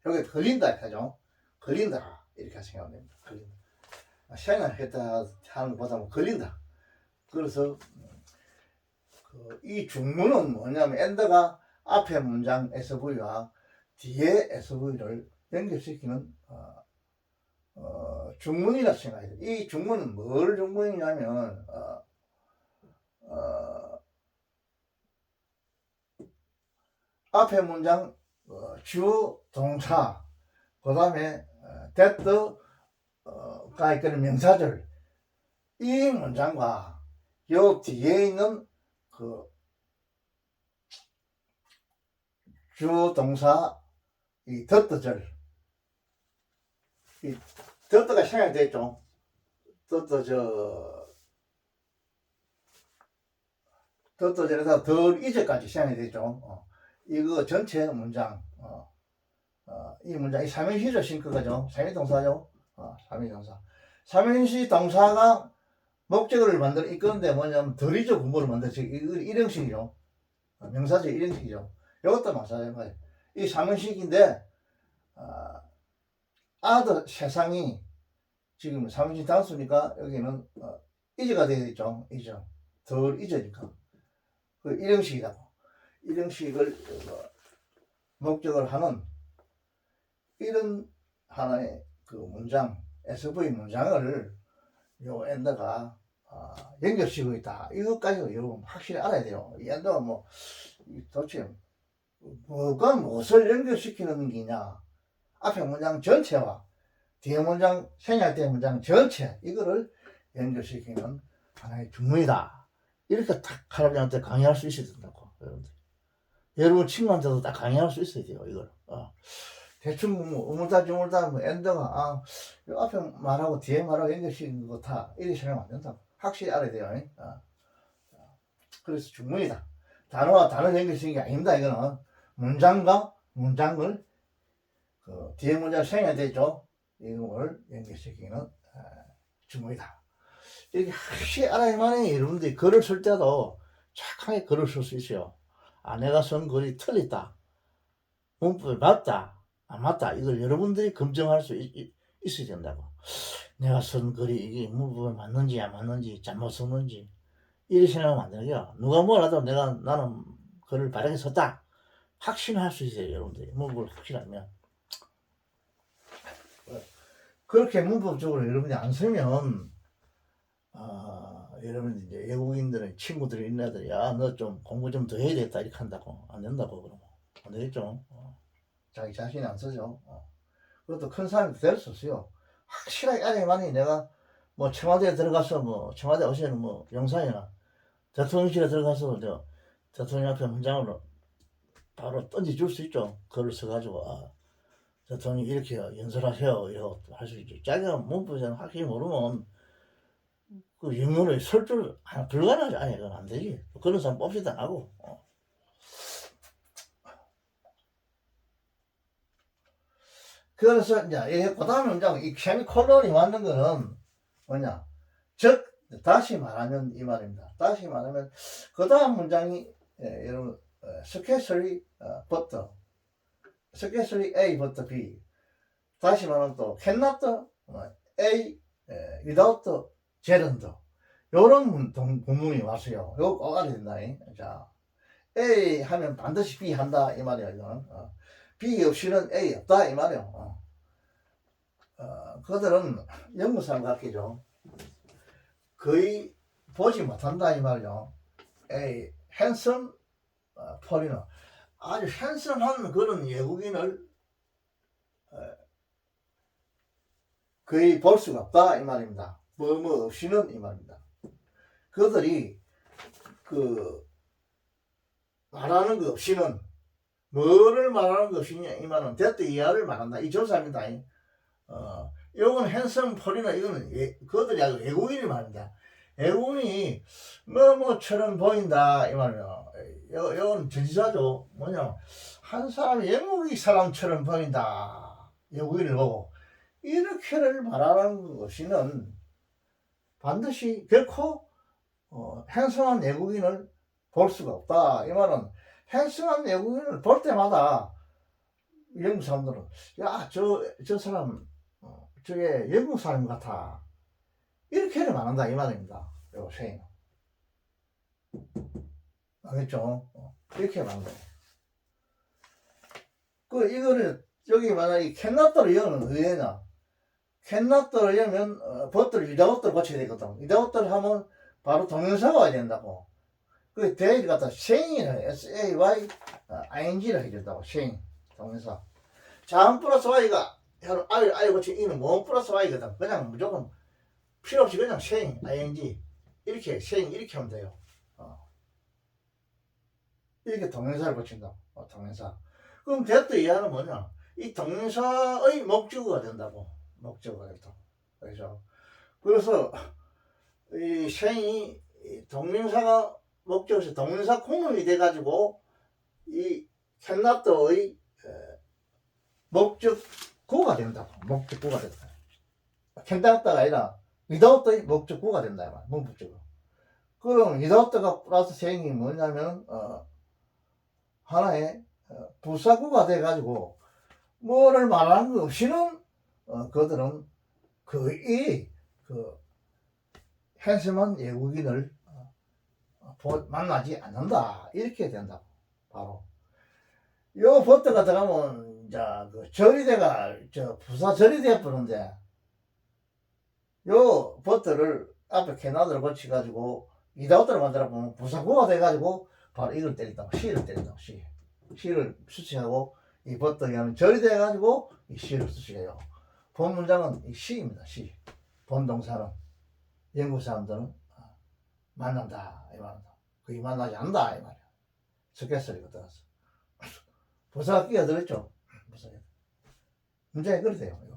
여기에 걸린다. 이렇게 하죠. 걸린다. 이렇게 생각하면 됩니다. 걸린다. 생각했다 하는 것보다 걸린다. 그래서, 이 중문은 뭐냐면, 엔더가 앞에 문장 SV와 뒤에 SV를 연결시키는, 중문이라 생각해야 돼. 이 중문은 뭘 중문이냐면, 앞에 문장, 주어, 동사, 그 다음에, that가 이끄는 명사절, 이 문장과 요 뒤에 있는 주어, 동사, 이 that절, 이 that가 생략됐죠. that절에서 덜 이제까지 생략이 되죠. 이거 전체 문장, 이 문장, 이 삼행시죠, 싱크가죠. 삼행동사죠. 삼행동사. 삼행시 동사가 목적어를 만들어 이끄는데 뭐냐면 덜이죠, 분모를 만들죠. 일형식이죠. 명사죠, 일형식이죠. 이것도 마찬가지예요. 이 삼행식인데, 아들 세상이 지금 삼행시 단수니까 여기는 이제가 되어 있죠. 이제. 덜 이제니까. 그 일형식이라고. 일형식을 목적을 하는 이런 하나의 문장, SV 문장을 요 엔더가 연결시키고 있다. 이것까지도 여러분 확실히 알아야 돼요. 이 엔더가 도대체 뭐가 무엇을 연결시키는 게냐. 앞에 문장 전체와 뒤에 문장, 생략된 문장 전체, 이거를 연결시키는 하나의 중문이다. 이렇게 딱 할아버지한테 강의할 수 있어야 된다고, 여러분들. 여러분 친구한테도 딱 강의할 수 있어야 돼요, 이걸. 대충 우물다 엔더가 요 앞에 말하고 뒤에 말하고 연결시키는 거 다 이렇게 생각하면 안 된다고. 확실히 알아야 돼요. 그래서 중문이다. 단어와 단어 연결시키는 게 아닙니다. 이거는 문장과 문장을 뒤에 문장 생략되죠. 이걸 연결시키는 중문이다. 이렇게 확실히 알아야만 여러분들이 글을 쓸 때도 착하게 글을 쓸 수 있어요. 내가 쓴 글이 틀렸다. 문법이 맞다. 안 맞다. 이걸 여러분들이 검증할 수 있어야 된다고. 내가 쓴 글이 이게 문법이 맞는지 안 맞는지 잘못 썼는지 이렇게 생각하면 안 되고요. 누가 뭐라도 나는 글을 바르게 썼다. 확신할 수 있어요. 여러분들이 문법을 확신하면. 그렇게 문법적으로 여러분이 안 쓰면 여러분 이제 외국인들은 친구들이 있는 애들이 너 좀 공부 좀 더 해야 되겠다 이렇게 한다고. 안 된다고 그러면 안 되겠죠. 자기 자신이 안 쓰죠. 그것도 큰 사람이 될 수 없어요. 확실하게 알아야만이 내가 청와대에 들어가서 청와대 어제는 영상이나 대통령실에 들어가서 대통령 앞에 문장으로 바로 던져줄 수 있죠. 글을 써가지고 대통령이 이렇게 연설하세요 이러고 할 수 있죠. 자기가 문법에는 확실히 모르면 그 영문을 쓸 줄 불가능하지. 그건 안 되지. 그런 사람 뽑지도 안 하고. 그래서 이제 그 다음 문장, 이 세미콜론이 맞는 거는 뭐냐? 즉, 다시 말하면 이 말입니다. 다시 말하면 그 다음 문장이 여러분 스케줄리부터 스케줄리 A부터 B. 다시 말하면 또 cannot A without gerund. 요런 본문이 왔어요. 요거 꼭 알아야 된다. 자, A 하면 반드시 B 한다 이 말이야. 이거는 B 없이는 A 없다 이 말이야. 그들은 영국 사람 같겠죠. 거의 보지 못한다 이 말이죠. A handsome foreigner. 아주 핸섬한 그런 외국인을 거의 볼 수가 없다 이 말입니다. 뭐 없이는 이 말입니다. 그들이 그 말하는 것 없이는 뭐를 말하는 것 없이냐 이 말은 대도 이하를 말한다 이 조사입니다. 이건 핸섬 폴이나 이거는 그들이 아주 외국인이 말입니다. 외국인이 뭐처럼 보인다 이 말이에요. 이건 전지사죠. 뭐냐 한 사람이 영국이 사람처럼 보인다 외국인을 보고 이렇게를 말하는 것이는 반드시 결코 핸섬한 외국인을 볼 수가 없다 이 말은 핸섬한 외국인을 볼 때마다 영국 사람들은 야 저 사람 저게 영국 사람 같아 이렇게를 말한다 이 말입니다. 요 쉐인 알겠죠? 이렇게 말한다. 그 이거는 여기 만약에 캔나더를 여는 의외나 캔나더를 여면 버터를 위다우트를 고쳐야 되거든. 위다우트를 하면 바로 동영사가 와야 된다고. 그 대를 갖다 쉐인이라 SAY ING를 해준다고. 쉐인 동영사. 자음 플러스 Y가 I 고치 이는 모음 플러스 Y거든. 그냥 무조건 필요 없이 그냥 쉐인 ING 이렇게 쉐인 이렇게 하면 돼요. 이렇게 동영사를 고친다. 동영사. 그럼 대도 이하는 뭐냐? 이 동영사의 목적어가 된다고. 목적어가 된다. 그래서 이 쉐인이 동명사가 목적어에서 동명사 공용이 돼가지고 이 캔나더의 목적구가 된다고. 목적구가 된다. 캔나더가 아니라 without의 목적구가 된다. 문법적으로. 그럼 without가 플러스 쉐인이 뭐냐면 하나의 부사구가 돼가지고 뭐를 말하는 것 없이는 그들은 거의 그 핸섬한 외국인을 만나지 않는다 이렇게 된다고. 바로 요 버터가 들어가면 이제 그 절이대가 부사 절이대 부른데 요 버터를 앞에 캐나다를 거치가지고 이다우트를 만들어 보면 부사구가 돼가지고 바로 이걸 때린다고. 시를 때린다고. 시를 수식하고 이 버터에 하는 절이 돼가지고 이 시를 수식해요. 본 문장은 이 시입니다. 시. 본 동사는 영국 사람들은 만난다 이 말이다. 거의 만나지 않는다 이 말이야. 스케스리가 들어갔어. 부사가 끼어들었죠. 문장이 그래 돼요. 이거.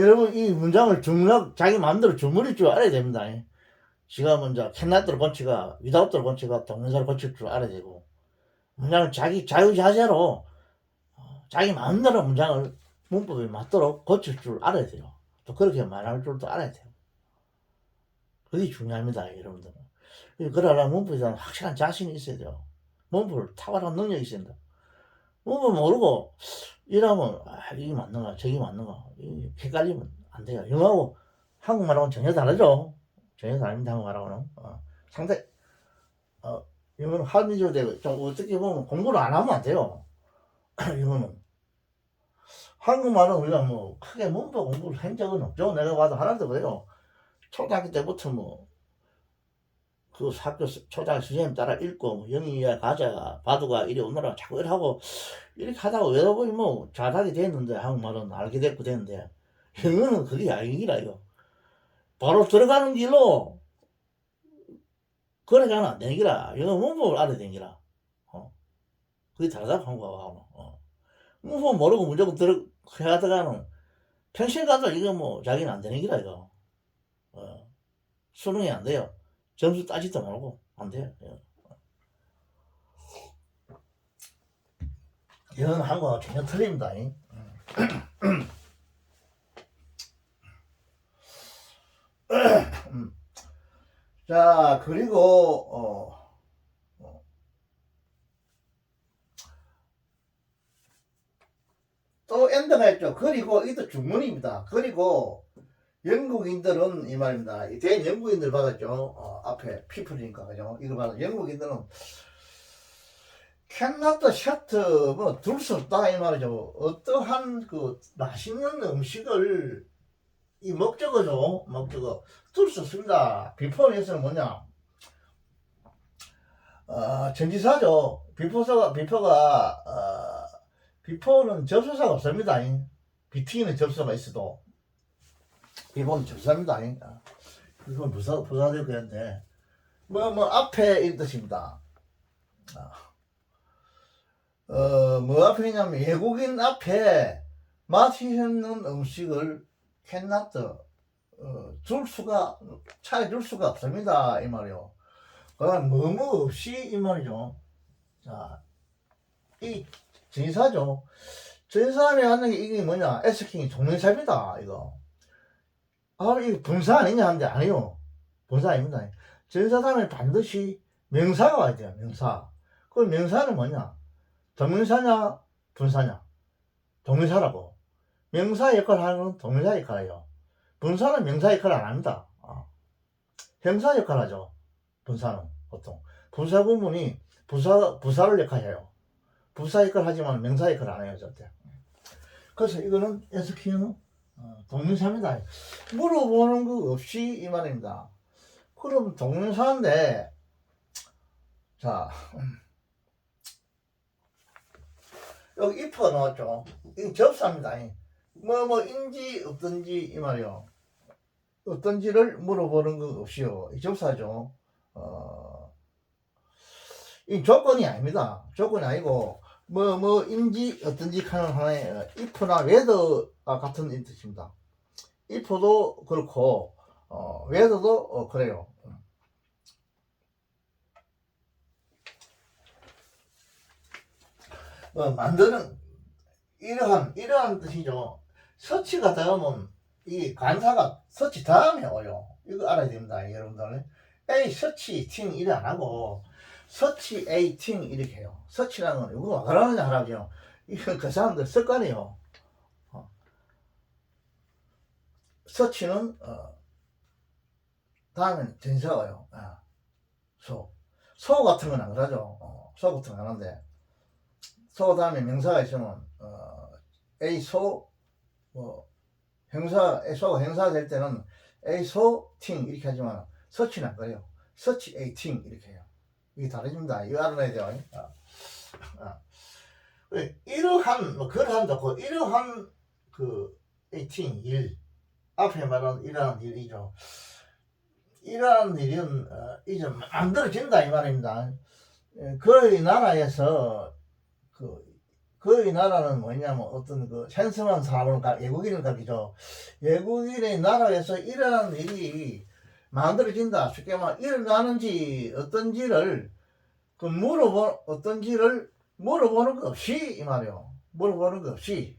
여러분 이 문장을 자기 마음대로 주물일 줄 알아야 됩니다. 지가 먼저 캔나더를 고치가 위다우트를 고치가 동영사를 고칠 줄 알아야 되고 문장을 자기 자유자재로 자기 마음대로 문장을 문법에 맞도록 고칠 줄 알아야 돼요. 또 그렇게 말할 줄도 알아야 돼요. 그게 중요합니다, 여러분들은. 그러려면 문법에 대한 확실한 자신이 있어야 돼요. 문법을 탁월한 능력이 있어야 된다. 문법 모르고 이러면 이게 맞는가 저게 맞는가 헷갈리면 안 돼요. 영어하고 한국말하고는 전혀 다르죠. 전혀 다릅니다. 한국말하고는 상당히 이거는 한미적으로 되고 좀 어떻게 보면 공부를 안 하면 안 돼요. 이거는 한국말은 우리가 뭐 크게 문법 공부를 한 적은 없죠. 내가 봐도 하나도 그래요. 초등학교 때부터 뭐 그 학교 초등학교 선생님 따라 읽고 뭐 영희야 가자 바두가 이리 오너라 자꾸 이러고 이렇게 하다가 외다 보니 뭐 잘하게 됐는데 한국말은 알게 됐고 됐는데 영어는 그게 아니라 이거 바로 들어가는 길로 그래가는 안 되는 기라. 영어 문법을 알아야 되는 기라. 그게 다르다 한국하고는. 문법 모르고 무조건 해가다가는 평생 가도 이거 뭐 자기는 안 되는 기라 이거. 수능이 안 돼요. 점수 따지도 모르고 안 돼요. 영어는 한국하고 전혀 틀립니다. 자 그리고 또 엔드가 있죠. 그리고 이것도 중문입니다. 그리고 영국인들은 이 말입니다. 대인 영국인들 받았죠. 앞에 피플이니까 그죠. 이거 받아. 영국인들은 캔나더 셔트 뭐 둘 수 없다 이 말이죠. 어떠한 그 맛있는 음식을 이 목적어 둘 수 없습니다. 비포에서는 뭐냐 전지사죠. 비포는 접수사가 없습니다. 비트기는 접수사가 있어도 비포는 접수사입니다. 이건 부사되고 그랬는데 앞에 이 뜻입니다. 뭐 앞에 있냐면 외국인 앞에 맛있는 음식을 캔낫 차에 줄 수가 없습니다. 이 말이요. 그럼 뭐뭐 없이 이 말이죠. 자, 이 전사죠. 전사에 하는 게 이게 뭐냐? 에스킹이 동명사입니다. 이거. 이거 분사 아니냐 하는데 아니요. 분사 아닙니다. 전사 다음에 반드시 명사가 와야 돼요. 명사. 그 명사는 뭐냐? 동명사냐? 분사냐? 동명사라고. 명사 역할을 하는 건 동명사 역할이에요. 분사는 명사 역할을 안 합니다. 형사 역할을 하죠. 분사는 보통. 부사 구문이 부사를 역할해요. 부사 역할을 하지만 명사 역할을 안 해요. 절대. 그래서 이거는 에스킹은 동명사입니다. 물어보는 거 없이 이 말입니다. 그럼 동명사인데 자 여기 if가 나왔죠. 이거 접수합니다. 인지 없든지 이 말이요. 어떤지를 물어보는 거 없이요. 이 접수하죠. 이 조건이 아닙니다. 조건이 아니고 인지 어떤지 하는 하나의 if나 whether가 같은 뜻입니다. if도 그렇고 whether도 그래요. 만드는 이러한 뜻이죠. 서치가 다음은 이 관사가 서치 다음에 오요. 이거 알아야 됩니다, 여러분들. A 서치 팅 이래 안 하고 서치 A 팅 이렇게 해요. 서치라는 건 이거 왜 그러느냐 하라고요. 이거 그 사람들 습관이에요. 서치는 다음에는 전사가 와요. 소 같은 건 안 그러죠. 소 같은 건 안 하는데 소 다음에 명사가 있으면 A 소 소가 형사가 될 때는 A 소 팅 이렇게 하지만 서치는 안 그래요. 서치 A 팅 이렇게 해요. 이게 다릅니다. 이거 알아야 돼요. 이러한 그러한 좋고 이러한 A 팅 일 앞에 말하는 이러한 일이죠. 이러한 일은 이제 만들어진다 이 말입니다. 그의 나라에서 그의 나라는 뭐냐면 어떤 현성한 사람을 외국인을 가리죠. 외국인의 나라에서 일어나는 일이 만들어진다. 쉽게 말하면 일어나는지 어떤지를 물어보는 거 없이 이 말이요. 물어보는 거 없이.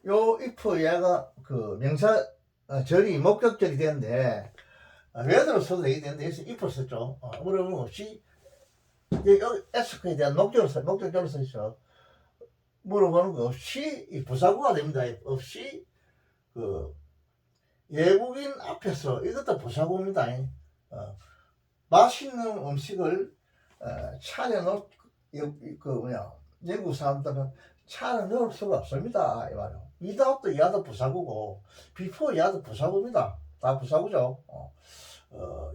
요 if 얘가 명사 절이 목적절이 되는데 whether로 써도 되는데 여기서 if 썼죠. 물어보는 거 없이 여기 에스크에 대한 목적절로 써있어. 물어보는 거 없이 이 부사구가 됩니다. 없이 외국인 앞에서 이것도 부사구입니다. 맛있는 음식을 차려놓을 영국 사람들은 차려놓을 수가 없습니다. 이 말이요. without 야도 부사구고 before 야도 부사구입니다. 다 부사구죠.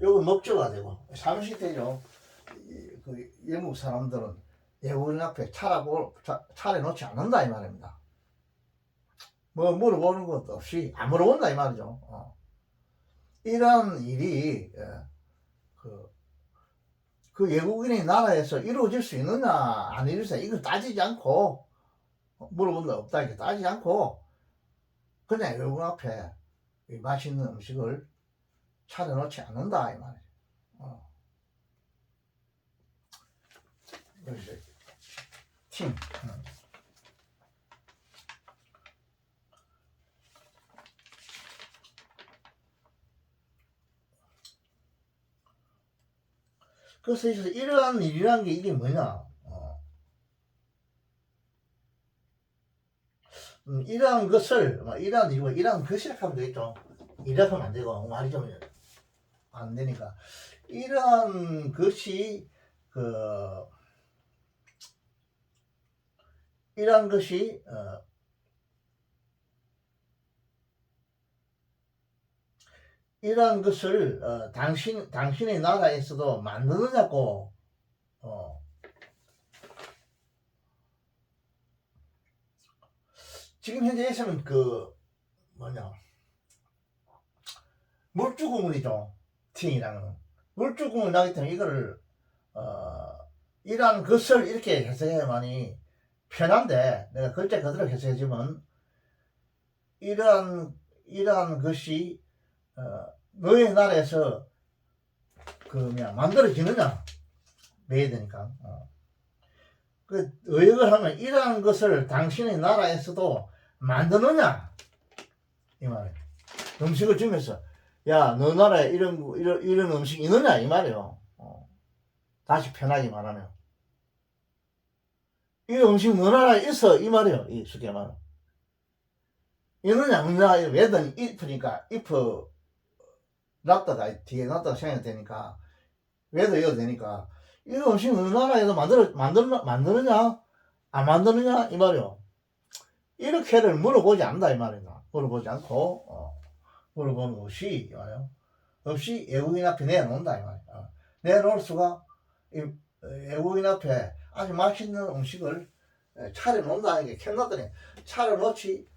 요거 목적어가 되고 삼시대죠. 영국 사람들은 외국인 앞에 차려놓지 않는다 이 말입니다. 물어보는 것도 없이 안 물어본다 이 말이죠. 이런 일이 그 외국인의 나라에서 이루어질 수 있느냐 안 이루어질 수 있느냐 이걸 따지지 않고 물어본 거 없다 이렇게 따지지 않고 그냥 외국인 앞에 맛있는 음식을 차려놓지 않는다 이 말이죠. 여기서 팀. 그래서 이러한 일이라는 게 이게 뭐냐? 이러한 것을 이러한 일이고 이러한 것이라고 하면 되겠죠. 이라고 하면 안 되고 말이 좀 안 되니까 이러한 것이 이러한 것이 이러한 것을 당신의 나라에서도 만드느냐고. 지금 현재에서는 그 뭐냐, 물주구문이죠. 팅이라는 물주구문 나기 때문에 이거를 이러한 것을 이렇게 해석해야만이 편한데, 내가 글자 그대로 해석해주면 이러한 것이 너의 나라에서 그 만들어지느냐 매야 되니까. 그 의역을 하면 이러한 것을 당신의 나라에서도 만드느냐 이 말이에요. 음식을 주면서 야, 너 나라에 이런 음식이 있느냐 이 말이에요. 다시 편하게 말하면 이 음식 너 나라에 있어 이 말이에요. 이 쉽게 말하면 있느냐 없느냐. 왜든 if니까 if 놨다가 뒤에 놨다가 생각이 되니까 왜도 이어도 되니까 이 음식 너 나라에서 만드느냐 안 만드느냐 이 말이요. 이렇게를 물어보지 않는다 이 말이다. 물어보지 않고 물어보는 것이 이 말이요. 없이 외국인 앞에 내놓는다 이 말이야. 내놓을 수가 외국인 앞에 아주 맛있는 음식을 차려놓는다. 이게 캔놨더니 차려놓지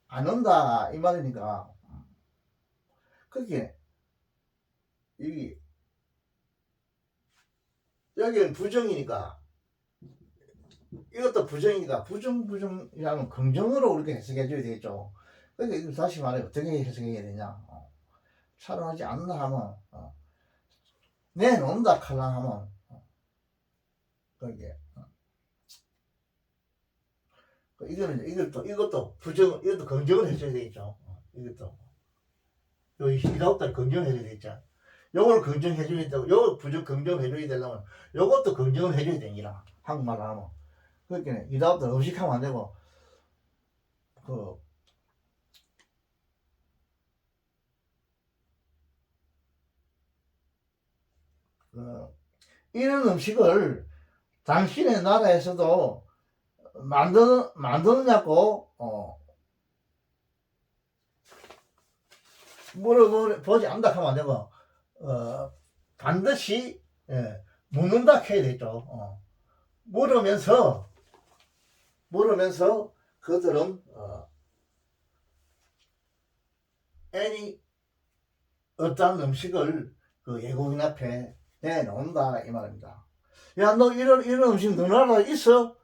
않는다 이 말이니까. 그게 여기는 부정이니까 이것도 부정이니까 부정이라면 긍정으로 우리가 해석해 줘야 되겠죠. 그러니까 이거 다시 말해 어떻게 해석해야 되냐. 촬영하지 않는다 하면 내놓는다 칼라 하면 그게 이것도 긍정을 해줘야 되겠죠. 이것도 여기 이다음달 긍정해줘야 되겠죠. 요걸 긍정해줘야 되고 요걸 긍정해줘야 되려면 요것도 긍정을 해줘야 되니라. 한국말로 하면. 그러니까 이다음달 음식하면 안 되고 이런 음식을 당신의 나라에서도 만드느냐고 물어보지 않는다 하면 안 되고 반드시 묻는다 해야 되죠. 물으면서 그들은 어떠한 음식을 그 외국인 앞에 내놓는다 이 말입니다. 야, 너 이런 음식 너 나라에 있어?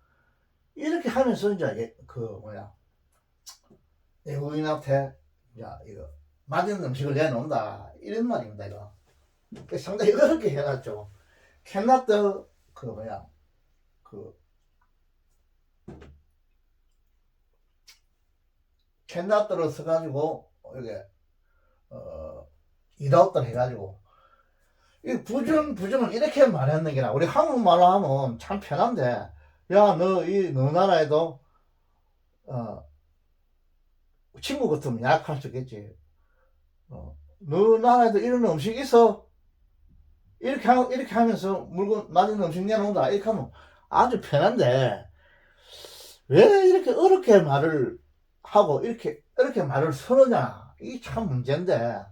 이렇게 하면서 이제 외국인 앞에 야 이거 맛있는 음식을 내놓는다 이런 말입니다. 이거 상당히 어렵게 해놨죠. 캔나트 캔나트를 써가지고 이게 이다웃들 해가지고 이 부정은 이렇게 말했는 게라. 우리 한국말로 하면 참 편한데 야, 너 나라에도 친구 같으면 약할 수 있겠지. 너 나라에도 이런 음식 있어? 이렇게 하면서 맛있는 음식 내놓는다. 이렇게 하면 아주 편한데 왜 이렇게 어렵게 말을 하고 이렇게 말을 쓰느냐. 이게 참 문제인데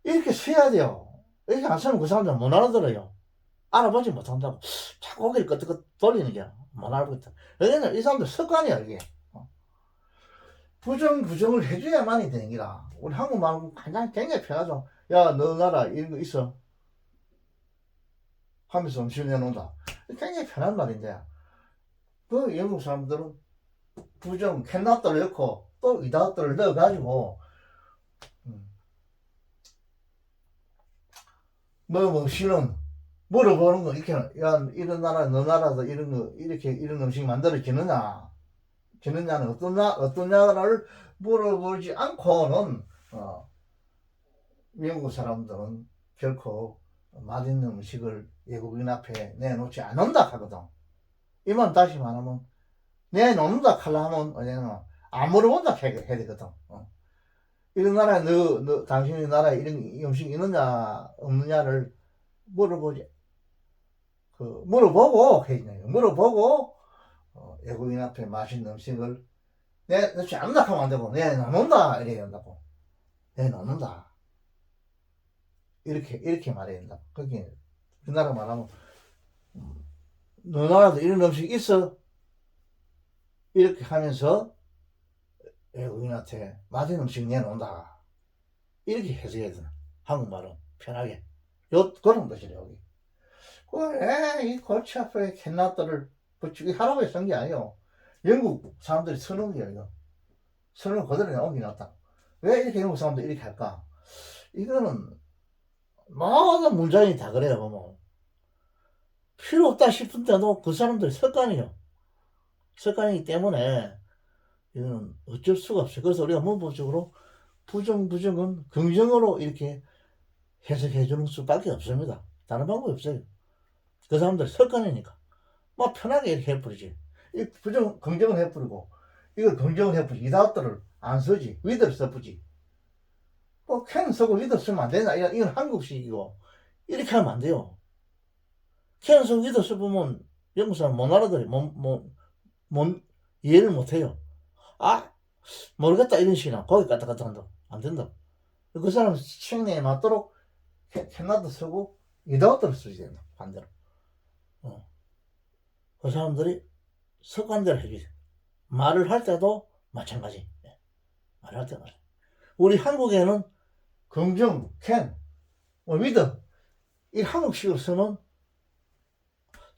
이렇게 써야 돼요. 이렇게 안 쓰면 그 사람들은 못 알아들어요. 알아보지 못한다고 자꾸 고개를 끄덕끄덕 돌리는 게 못 알아보겠다. 왜냐면 이 사람들 습관이야 이게. 부정을 해줘야만이 되는 기라. 우리 한국말은 굉장히 편하죠. 야, 너 나라 이런 거 있어? 하면서 음식을 내놓는다. 굉장히 편한 말인데 그 영국 사람들은 캔낫들을 넣고 또 이다웃들을 넣어가지고 싫은 물어보는 거. 이렇게 야, 이런 나라 너 나라도 이런 거 이런 음식 만들어지느냐는 어떤 나라를 물어보지 않고는 외국 사람들은 결코 맛있는 음식을 외국인 앞에 내놓지 않는다 하거든. 이만 다시 말하면 내놓는다 하려 하면 안 물어본다 해야 되거든. 이런 나라에 당신의 나라에 이런 음식 있느냐 없느냐를 물어보고 물어보고 외국인 앞에 맛있는 음식을 내놓지 않는다 하면 안 되고 내놓는다 이래야 한다고. 내놓는다. 이렇게 말해야 된다. 그게 그 나라 말하면 너 나라도 이런 음식 있어? 이렇게 하면서 외국인한테 맛있는 음식 내놓는다. 이렇게 해석해야 되나? 한국말은 편하게. 그런 것이래 여기. 이 골치 아파의 캔나들을 붙이기 하라고 쓴 게 아니에요. 영국 사람들이 쓰는 거예요. 이거. 쓰는 거 그대로 옮겨놨다. 왜 이렇게 영국 사람들이 이렇게 할까? 이거는 모든 문장이 다 그래요. 보면 필요 없다 싶은데도 그 사람들이 습관이에요. 습관이기 때문에 이거는 어쩔 수가 없어요. 그래서 우리가 문법적으로 부정은 긍정으로 이렇게 해석해 주는 수밖에 없습니다. 다른 방법이 없어요. 그 사람들 습관이니까 뭐 편하게 이렇게 해버리지. 이 긍정을 해버리고 이걸 긍정을 해버리지. 이 단어들을 안 쓰지. 위드를 써버지. 뭐 캔 쓰고 위드 쓰면 안 되나? 이건 한국식이고 이렇게 하면 안 돼요. 캔 쓰고 위드 써보면 영국 사람 못 알아들어요. 이해를 못 해요. 아 모르겠다 이런 식이나 거기 갔다 갔다 한다. 안 된다. 그 사람 취향에 맞도록 캔나도 쓰고 이다우트를 쓰지 된다. 반대로. 그 사람들이 습관대로 해주지. 말을 할 때도 마찬가지. 말을 할 때도 우리 한국에는 긍정, 캔, 위드 이 한국식으로 쓰면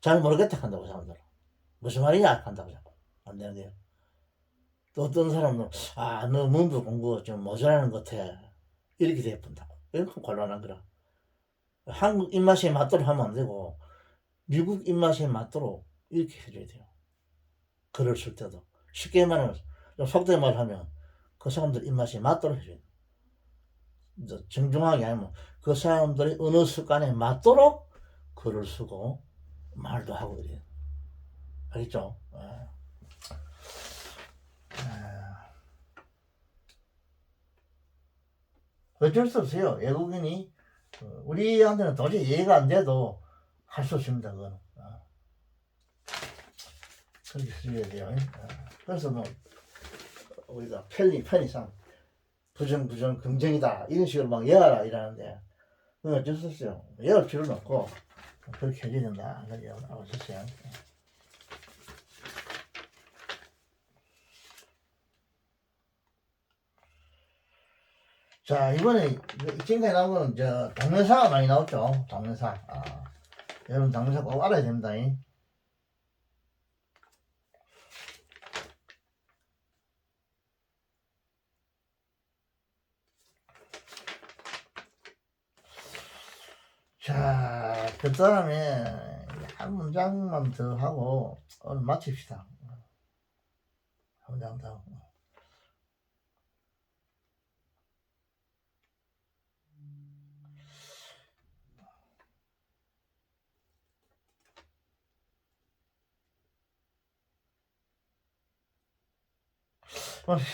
잘 모르겠다 한다고 사람들은. 무슨 말이냐 한다고 자꾸. 안 되는데요. 또 어떤 사람은 너 문법 공부 좀 모자라는 것 같아. 이렇게 돼본다고. 이렇게 곤란한 거라. 한국 입맛에 맞도록 하면 안 되고 미국 입맛에 맞도록 이렇게 해줘야 돼요. 글을 쓸 때도 쉽게 말하면 속된 말 하면 그 사람들 입맛에 맞도록 해줘야 돼요. 정중하게 하면 그 사람들의 언어 습관에 맞도록 글을 쓰고 말도 하고 이래요. 알겠죠? 어쩔 수 없어요. 외국인이 우리한테는 도저히 이해가 안 돼도 할 수 없습니다. 그거는. 그렇게 써야 돼요. 그래서 뭐 우리가 편의상 부정 긍정이다 이런 식으로 막 예하라 이러는데 그건 어쩔 수 없어요. 예할 필요는 없고 그렇게 해줘야 된다. 그렇게 하고 있었어요. 자 이번에 지금까지 나온 거는 동명사가 많이 나왔죠. 동명사. 여러분 동명사 꼭 알아야 됩니다. 자, 그 다음에 한 문장만 더 하고 오늘 마칩시다. 한 문장 더 하고.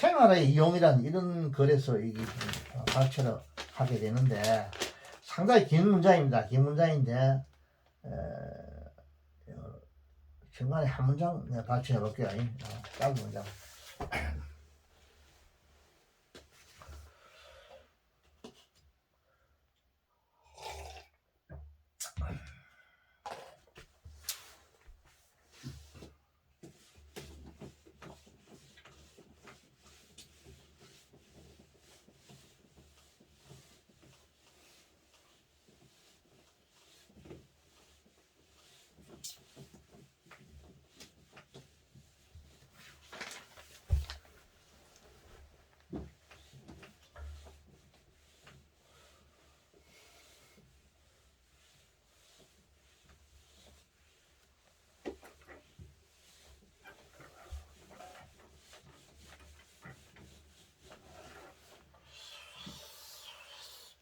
생활의 이용이란 이런 글에서 이게 발표를 하게 되는데 상당히 긴 문장입니다. 긴 문장인데 중간에 한 문장 발표해 볼게요. 짧은 문장.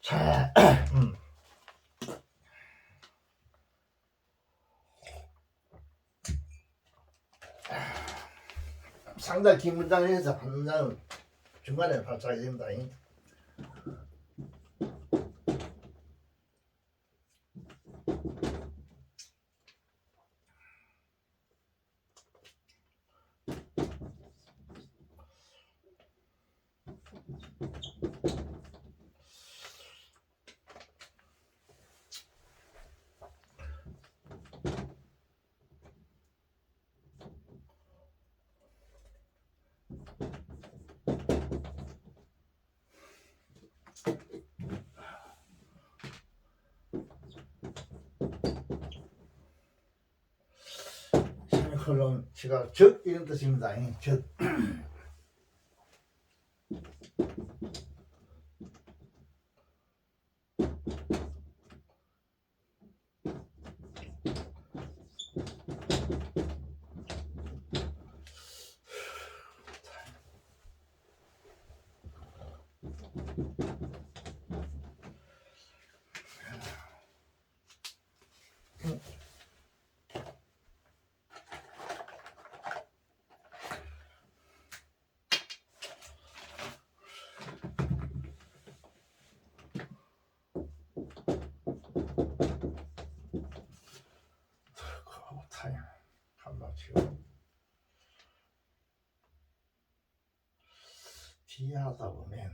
자, 상당히 긴 문장에서 한 문장을 중간에 발표하게 됩니다. 클론치가 적 이런 뜻입니다. 적. 타임 한번 치고 뒤에 하다 보면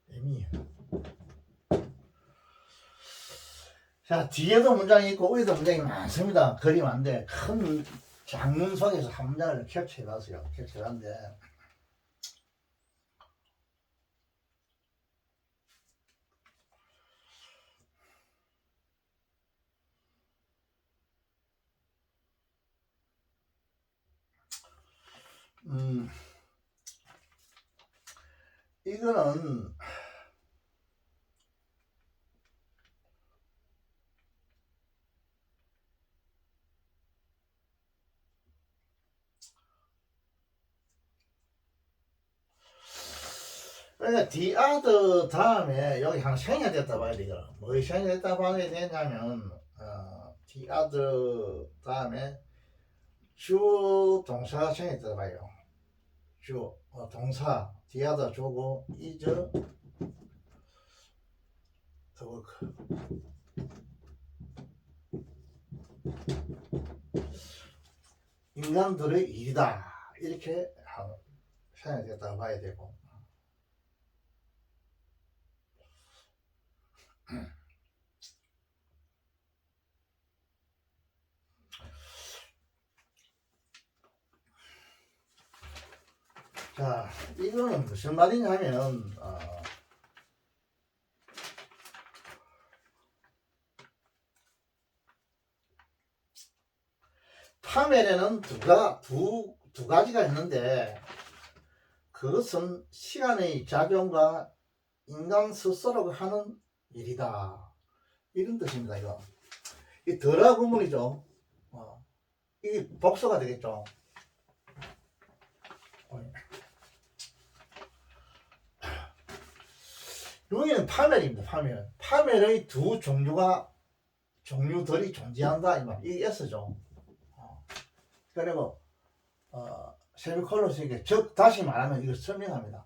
이미 자 뒤에도 문장이 있고 위에도 문장이 많습니다. 그림 안 돼. 큰 장문 속에서 한 문장을 캡처해봤어요. 캡처해봤는데 이거는 그러니까 the other 다음에 여기 한 생략 됐다 봐야 되거든. 뭐 생략 됐다 봐야 되냐면 the other 다음에 주어 동사가 생략 됐다 봐요. 주어 동사 the other 주고 is the work. 인간들의 일이다 이렇게 생략 됐다 봐야 되고. 자, 이거는 무슨 말이냐 하면 파멸에는 두 가지가 있는데 그것은 시간의 작용과 인간 스스로가 하는 일이다 이런 뜻입니다. 이거 이 덜하 구문이죠. 이게 복수가 되겠죠. 여기는 파멸입니다. 파멸의 두 종류들이 존재한다 이 말. 이게 S죠. 그리고 세미콜론 쓰니까 즉 다시 말하면 이걸 설명합니다.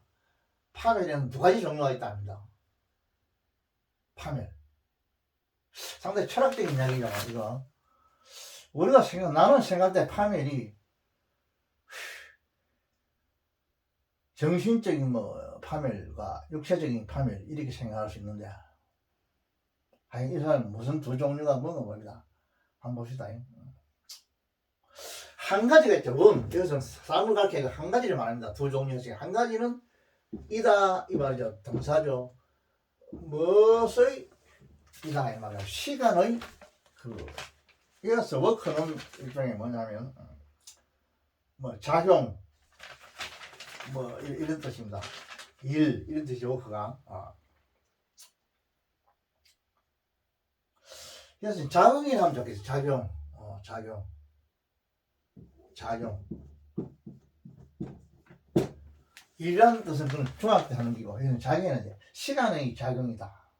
파멸에는 두 가지 종류가 있다 합니다. 파멸. 상당히 철학적인 이야기잖아 이거. 우리가 나는 생각할 때 파멸이 정신적인 파멸과 육체적인 파멸 이렇게 생각할 수 있는데 아니 이 사람은 무슨 두 종류가 뭔가 봅니다. 한번 봅시다. 한 가지가 있죠. 여기서 사람을 가르치는 한 가지를 말합니다. 두 종류 중에 한 가지는 이다 이 말이죠. 동사죠. 무엇의 이다 이 말이죠. 시간의 이어서 워크는 일종의 뭐냐면 작용 이런 뜻입니다. 일 이런 뜻이죠. 워크가. 그래서 작용이 하면 좋겠어요. 작용. 일이라는 뜻은 그건 중학교 때 하는 기고, 이건 작용은 이제 시간의 작용이다.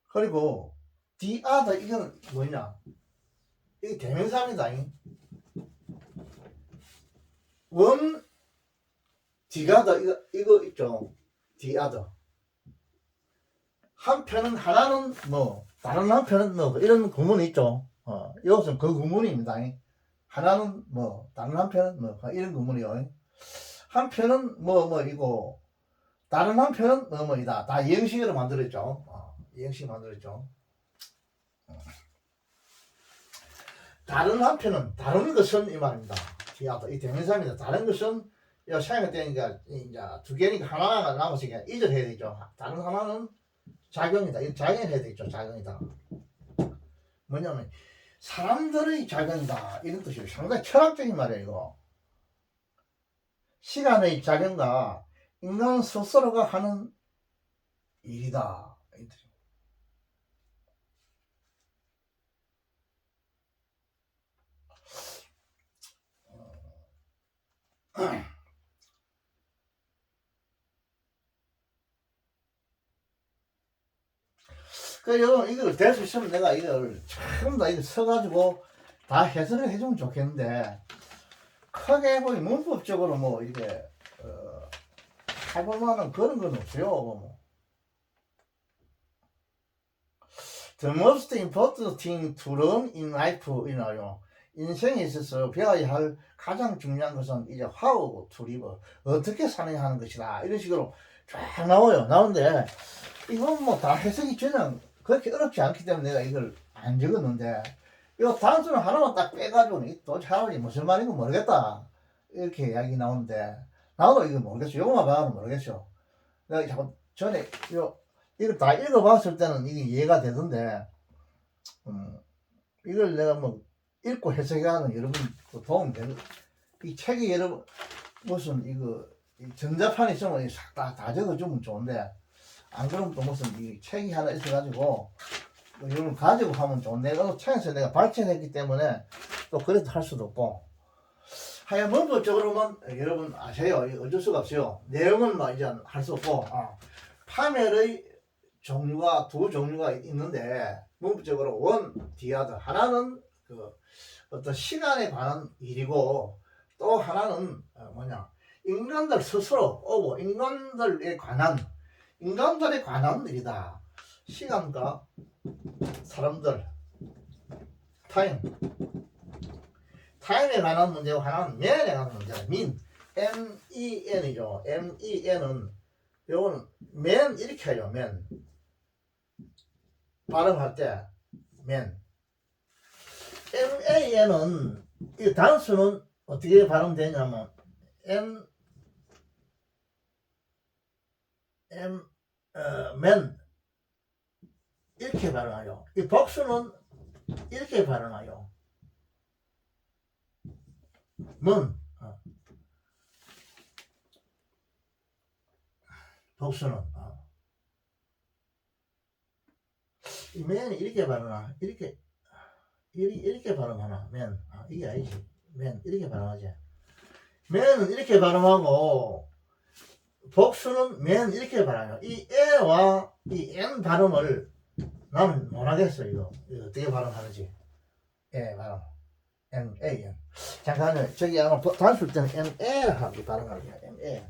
그리고 the other 이건 뭐냐? 이게 대명사입니다. the other 이거 있죠. the other. 한편은 하나는 다른 한편은 이런 구문이 있죠. 이것은 그 구문입니다. 하나는 다른 한편은 이런 구문이요. 한편은 이고 다른 한편은 뭐이다. 다 이형식으로 만들었죠. 이형식 만들었죠. 다른 한편은 다른 것은 이 말입니다. 이 대명사입니다. 다른 것은 요 생일 때니까 이제 두 개니까 하나가 남았으니까 이절 해야 되죠. 다른 하나는 작용이다. 이 작용해야 되죠. 작용이다. 뭐냐면 사람들의 작용이다 이런 뜻이에요. 상당히 철학적인 말이에요. 이거. 시간의 작용과 인간 스스로가 하는 일이다. 이 뜻이에요. 그 여러분 이걸 될 수 있으면 내가 이걸 처음 다 이거 써가지고 다 해설을 해주면 좋겠는데 크게 뭐 문법적으로 뭐 이게 해볼 만한 그런 건 없어요. 뭐. The most important thing to learn in life 이나요. 인생에 있어서 배워야 할 가장 중요한 것은 이제 how to live 어떻게 사느냐 하는 것이다. 이런 식으로 쫙 나와요. 나오는데 이건 뭐 다 해석이 그냥 그렇게 어렵지 않기 때문에 내가 이걸 안 적었는데 이거 단수는 하나만 딱 빼가지고 도대체 할아버지 무슨 말인지 모르겠다 이렇게 이야기 나오는데 나도 이거 모르겠어. 요거만 봐도 모르겠어. 내가 자꾸 전에 이걸 다 읽어봤을 때는 이게 이해가 되던데 이걸 내가 뭐 읽고 해석하는 여러분 도움 되는 이 책이 여러분 무슨 이거 전자판이 있으면 싹다 적어주면 좋은데 안 그러면 또 무슨 이 책이 하나 있어가지고 뭐 여러분 가지고 하면 좋은데 또 책에서 내가 발췌했기 때문에 또 그래도 할 수도 없고 하여간 문법적으로만 여러분 아세요. 어쩔 수가 없어요. 내용은 뭐 이제 할 수 없고 파멸의 종류가 두 종류가 있는데 문법적으로 원, 디아드 하나는 그 어떤 시간에 관한 일이고 또 하나는 뭐냐 인간들 스스로 인간들에 관한 일이다. 시간과 사람들 타임에 관한 문제고 하나는 맨에 관한 문제다. MEN이죠. MEN은 요거는 맨 이렇게 해요. 맨 발음할 때 맨. MAN은 이 단수는 어떻게 발음되냐면 맨 이렇게 발음하요. 이 복수는 이렇게 발음하요. 복수는 이 맨이 이렇게 발음하 이렇게 발음하나 맨 이게 아니지. 맨 이렇게 발음하지. 맨은 이렇게 발음하고 복수는 맨 이렇게 발음해요. 이 에와 이 N 발음을 나는 못하겠어. 이거 어떻게 발음하는지. 에 발음 MAN. 잠깐만요. 저기 아마 단수일 때는 MA하고 발음하게요. MA.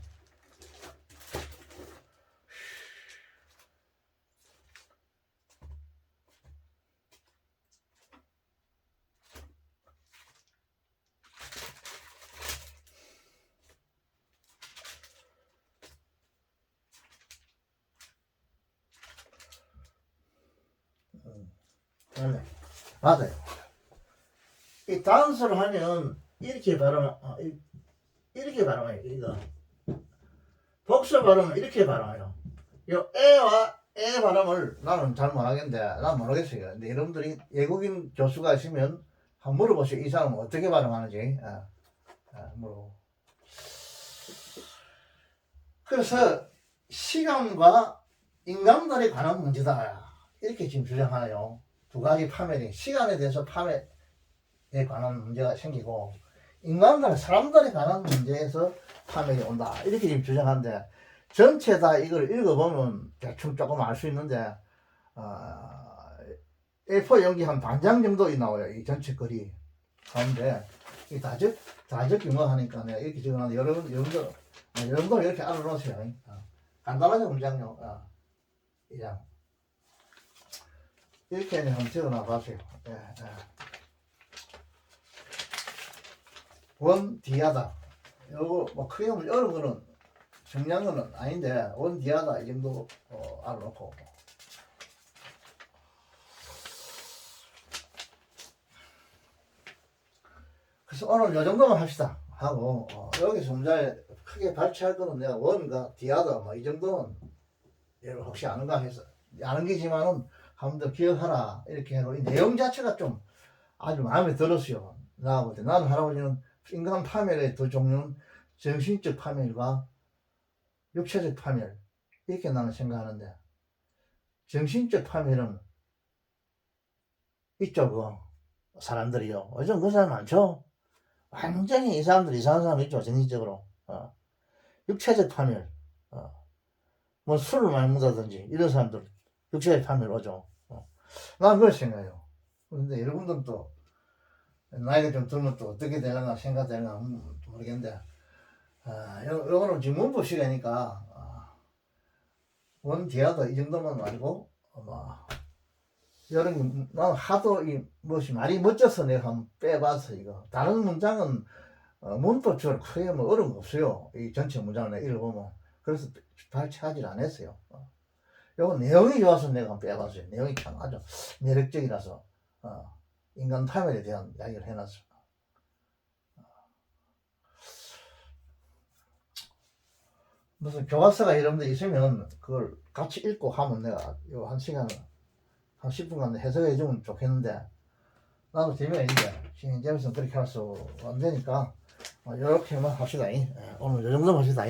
맞아요. 이 단수를 하면 이렇게 이렇게 발음해요. 이거 복수 발음은 이렇게 발음해요. 이 에와 에 발음을 나는 잘 못하겠는데 난 모르겠어요. 근데 여러분들이 외국인 교수가 있으면 한번 물어보세요. 이 사람은 어떻게 발음하는지 물어보고. 그래서 시간과 인간들에 관한 문제다 이렇게 지금 주장하네요. 두 가지 파멸이 시간에 대해서 파멸에 관한 문제가 생기고 인간들 사람들에 관한 문제에서 파멸이 온다 이렇게 지금 주장하는데 전체 다 이걸 읽어보면 대충 조금 알 수 있는데 A4 용지 한 반장 정도 나와요. 이 전체 글이 가운데 이 다적 영어하니까 내가 이렇게 적어놨는데 여러분도 이렇게 알아놓으세요. 간단하죠 문장요. 이장 이렇게 한번 적어놔 봐세요. 원 디아다. 요거 뭐 크게 보면 어려운 거는 중요한 거는 아닌데 원 디아다 이 정도 알아놓고. 그래서 오늘 요 정도만 합시다 하고 여기서 문제 크게 발췌할 거는 내가 원과 디아다 뭐 이 정도는 여러분 혹시 아는가 해서 아는 게지만은 한 번 더 기억하라 이렇게 해도 이 내용 자체가 좀 아주 마음에 들었어요. 나 볼 때 나는 할아버지는 인간 파멸의 두 종류는 정신적 파멸과 육체적 파멸 이렇게 나는 생각하는데 정신적 파멸은 있죠 그 사람들이요. 요즘 그 사람 많죠. 완전히 이 사람들 이상한 사람 있죠 정신적으로. 육체적 파멸 뭐 술을 많이 먹다든지 이런 사람들 육체적 파멸 오죠. 난 그걸 생각해요. 근데 여러분들은 또 나이가 좀 들면 또 어떻게 되는가 생각되는가 모르겠는데 요거는 지금 문법 시간이니까 원 디아도 이 정도만 말고 여러분 나는 하도 이 무엇이 말이 멋져서 내가 한번 빼봤어 이거. 다른 문장은 문법적으로 크게 뭐 어려운 거 없어요. 이 전체 문장을 내가 읽어보면. 그래서 발췌하지 않았어요. 요거 내용이 좋아서 내가 한번 빼봤어요. 내용이 참 아주 매력적이라서 인간 파멸에 대한 이야기를 해놨어요. 무슨 교과서가 이런 데 있으면 그걸 같이 읽고 하면 내가 요 한 시간 한 10분간 해석해 주면 좋겠는데 나도 재미가 있는데 지금 재밌으면 그렇게 할 수 안 되니까 이렇게만 합시다. 오늘 이 정도만 합시다.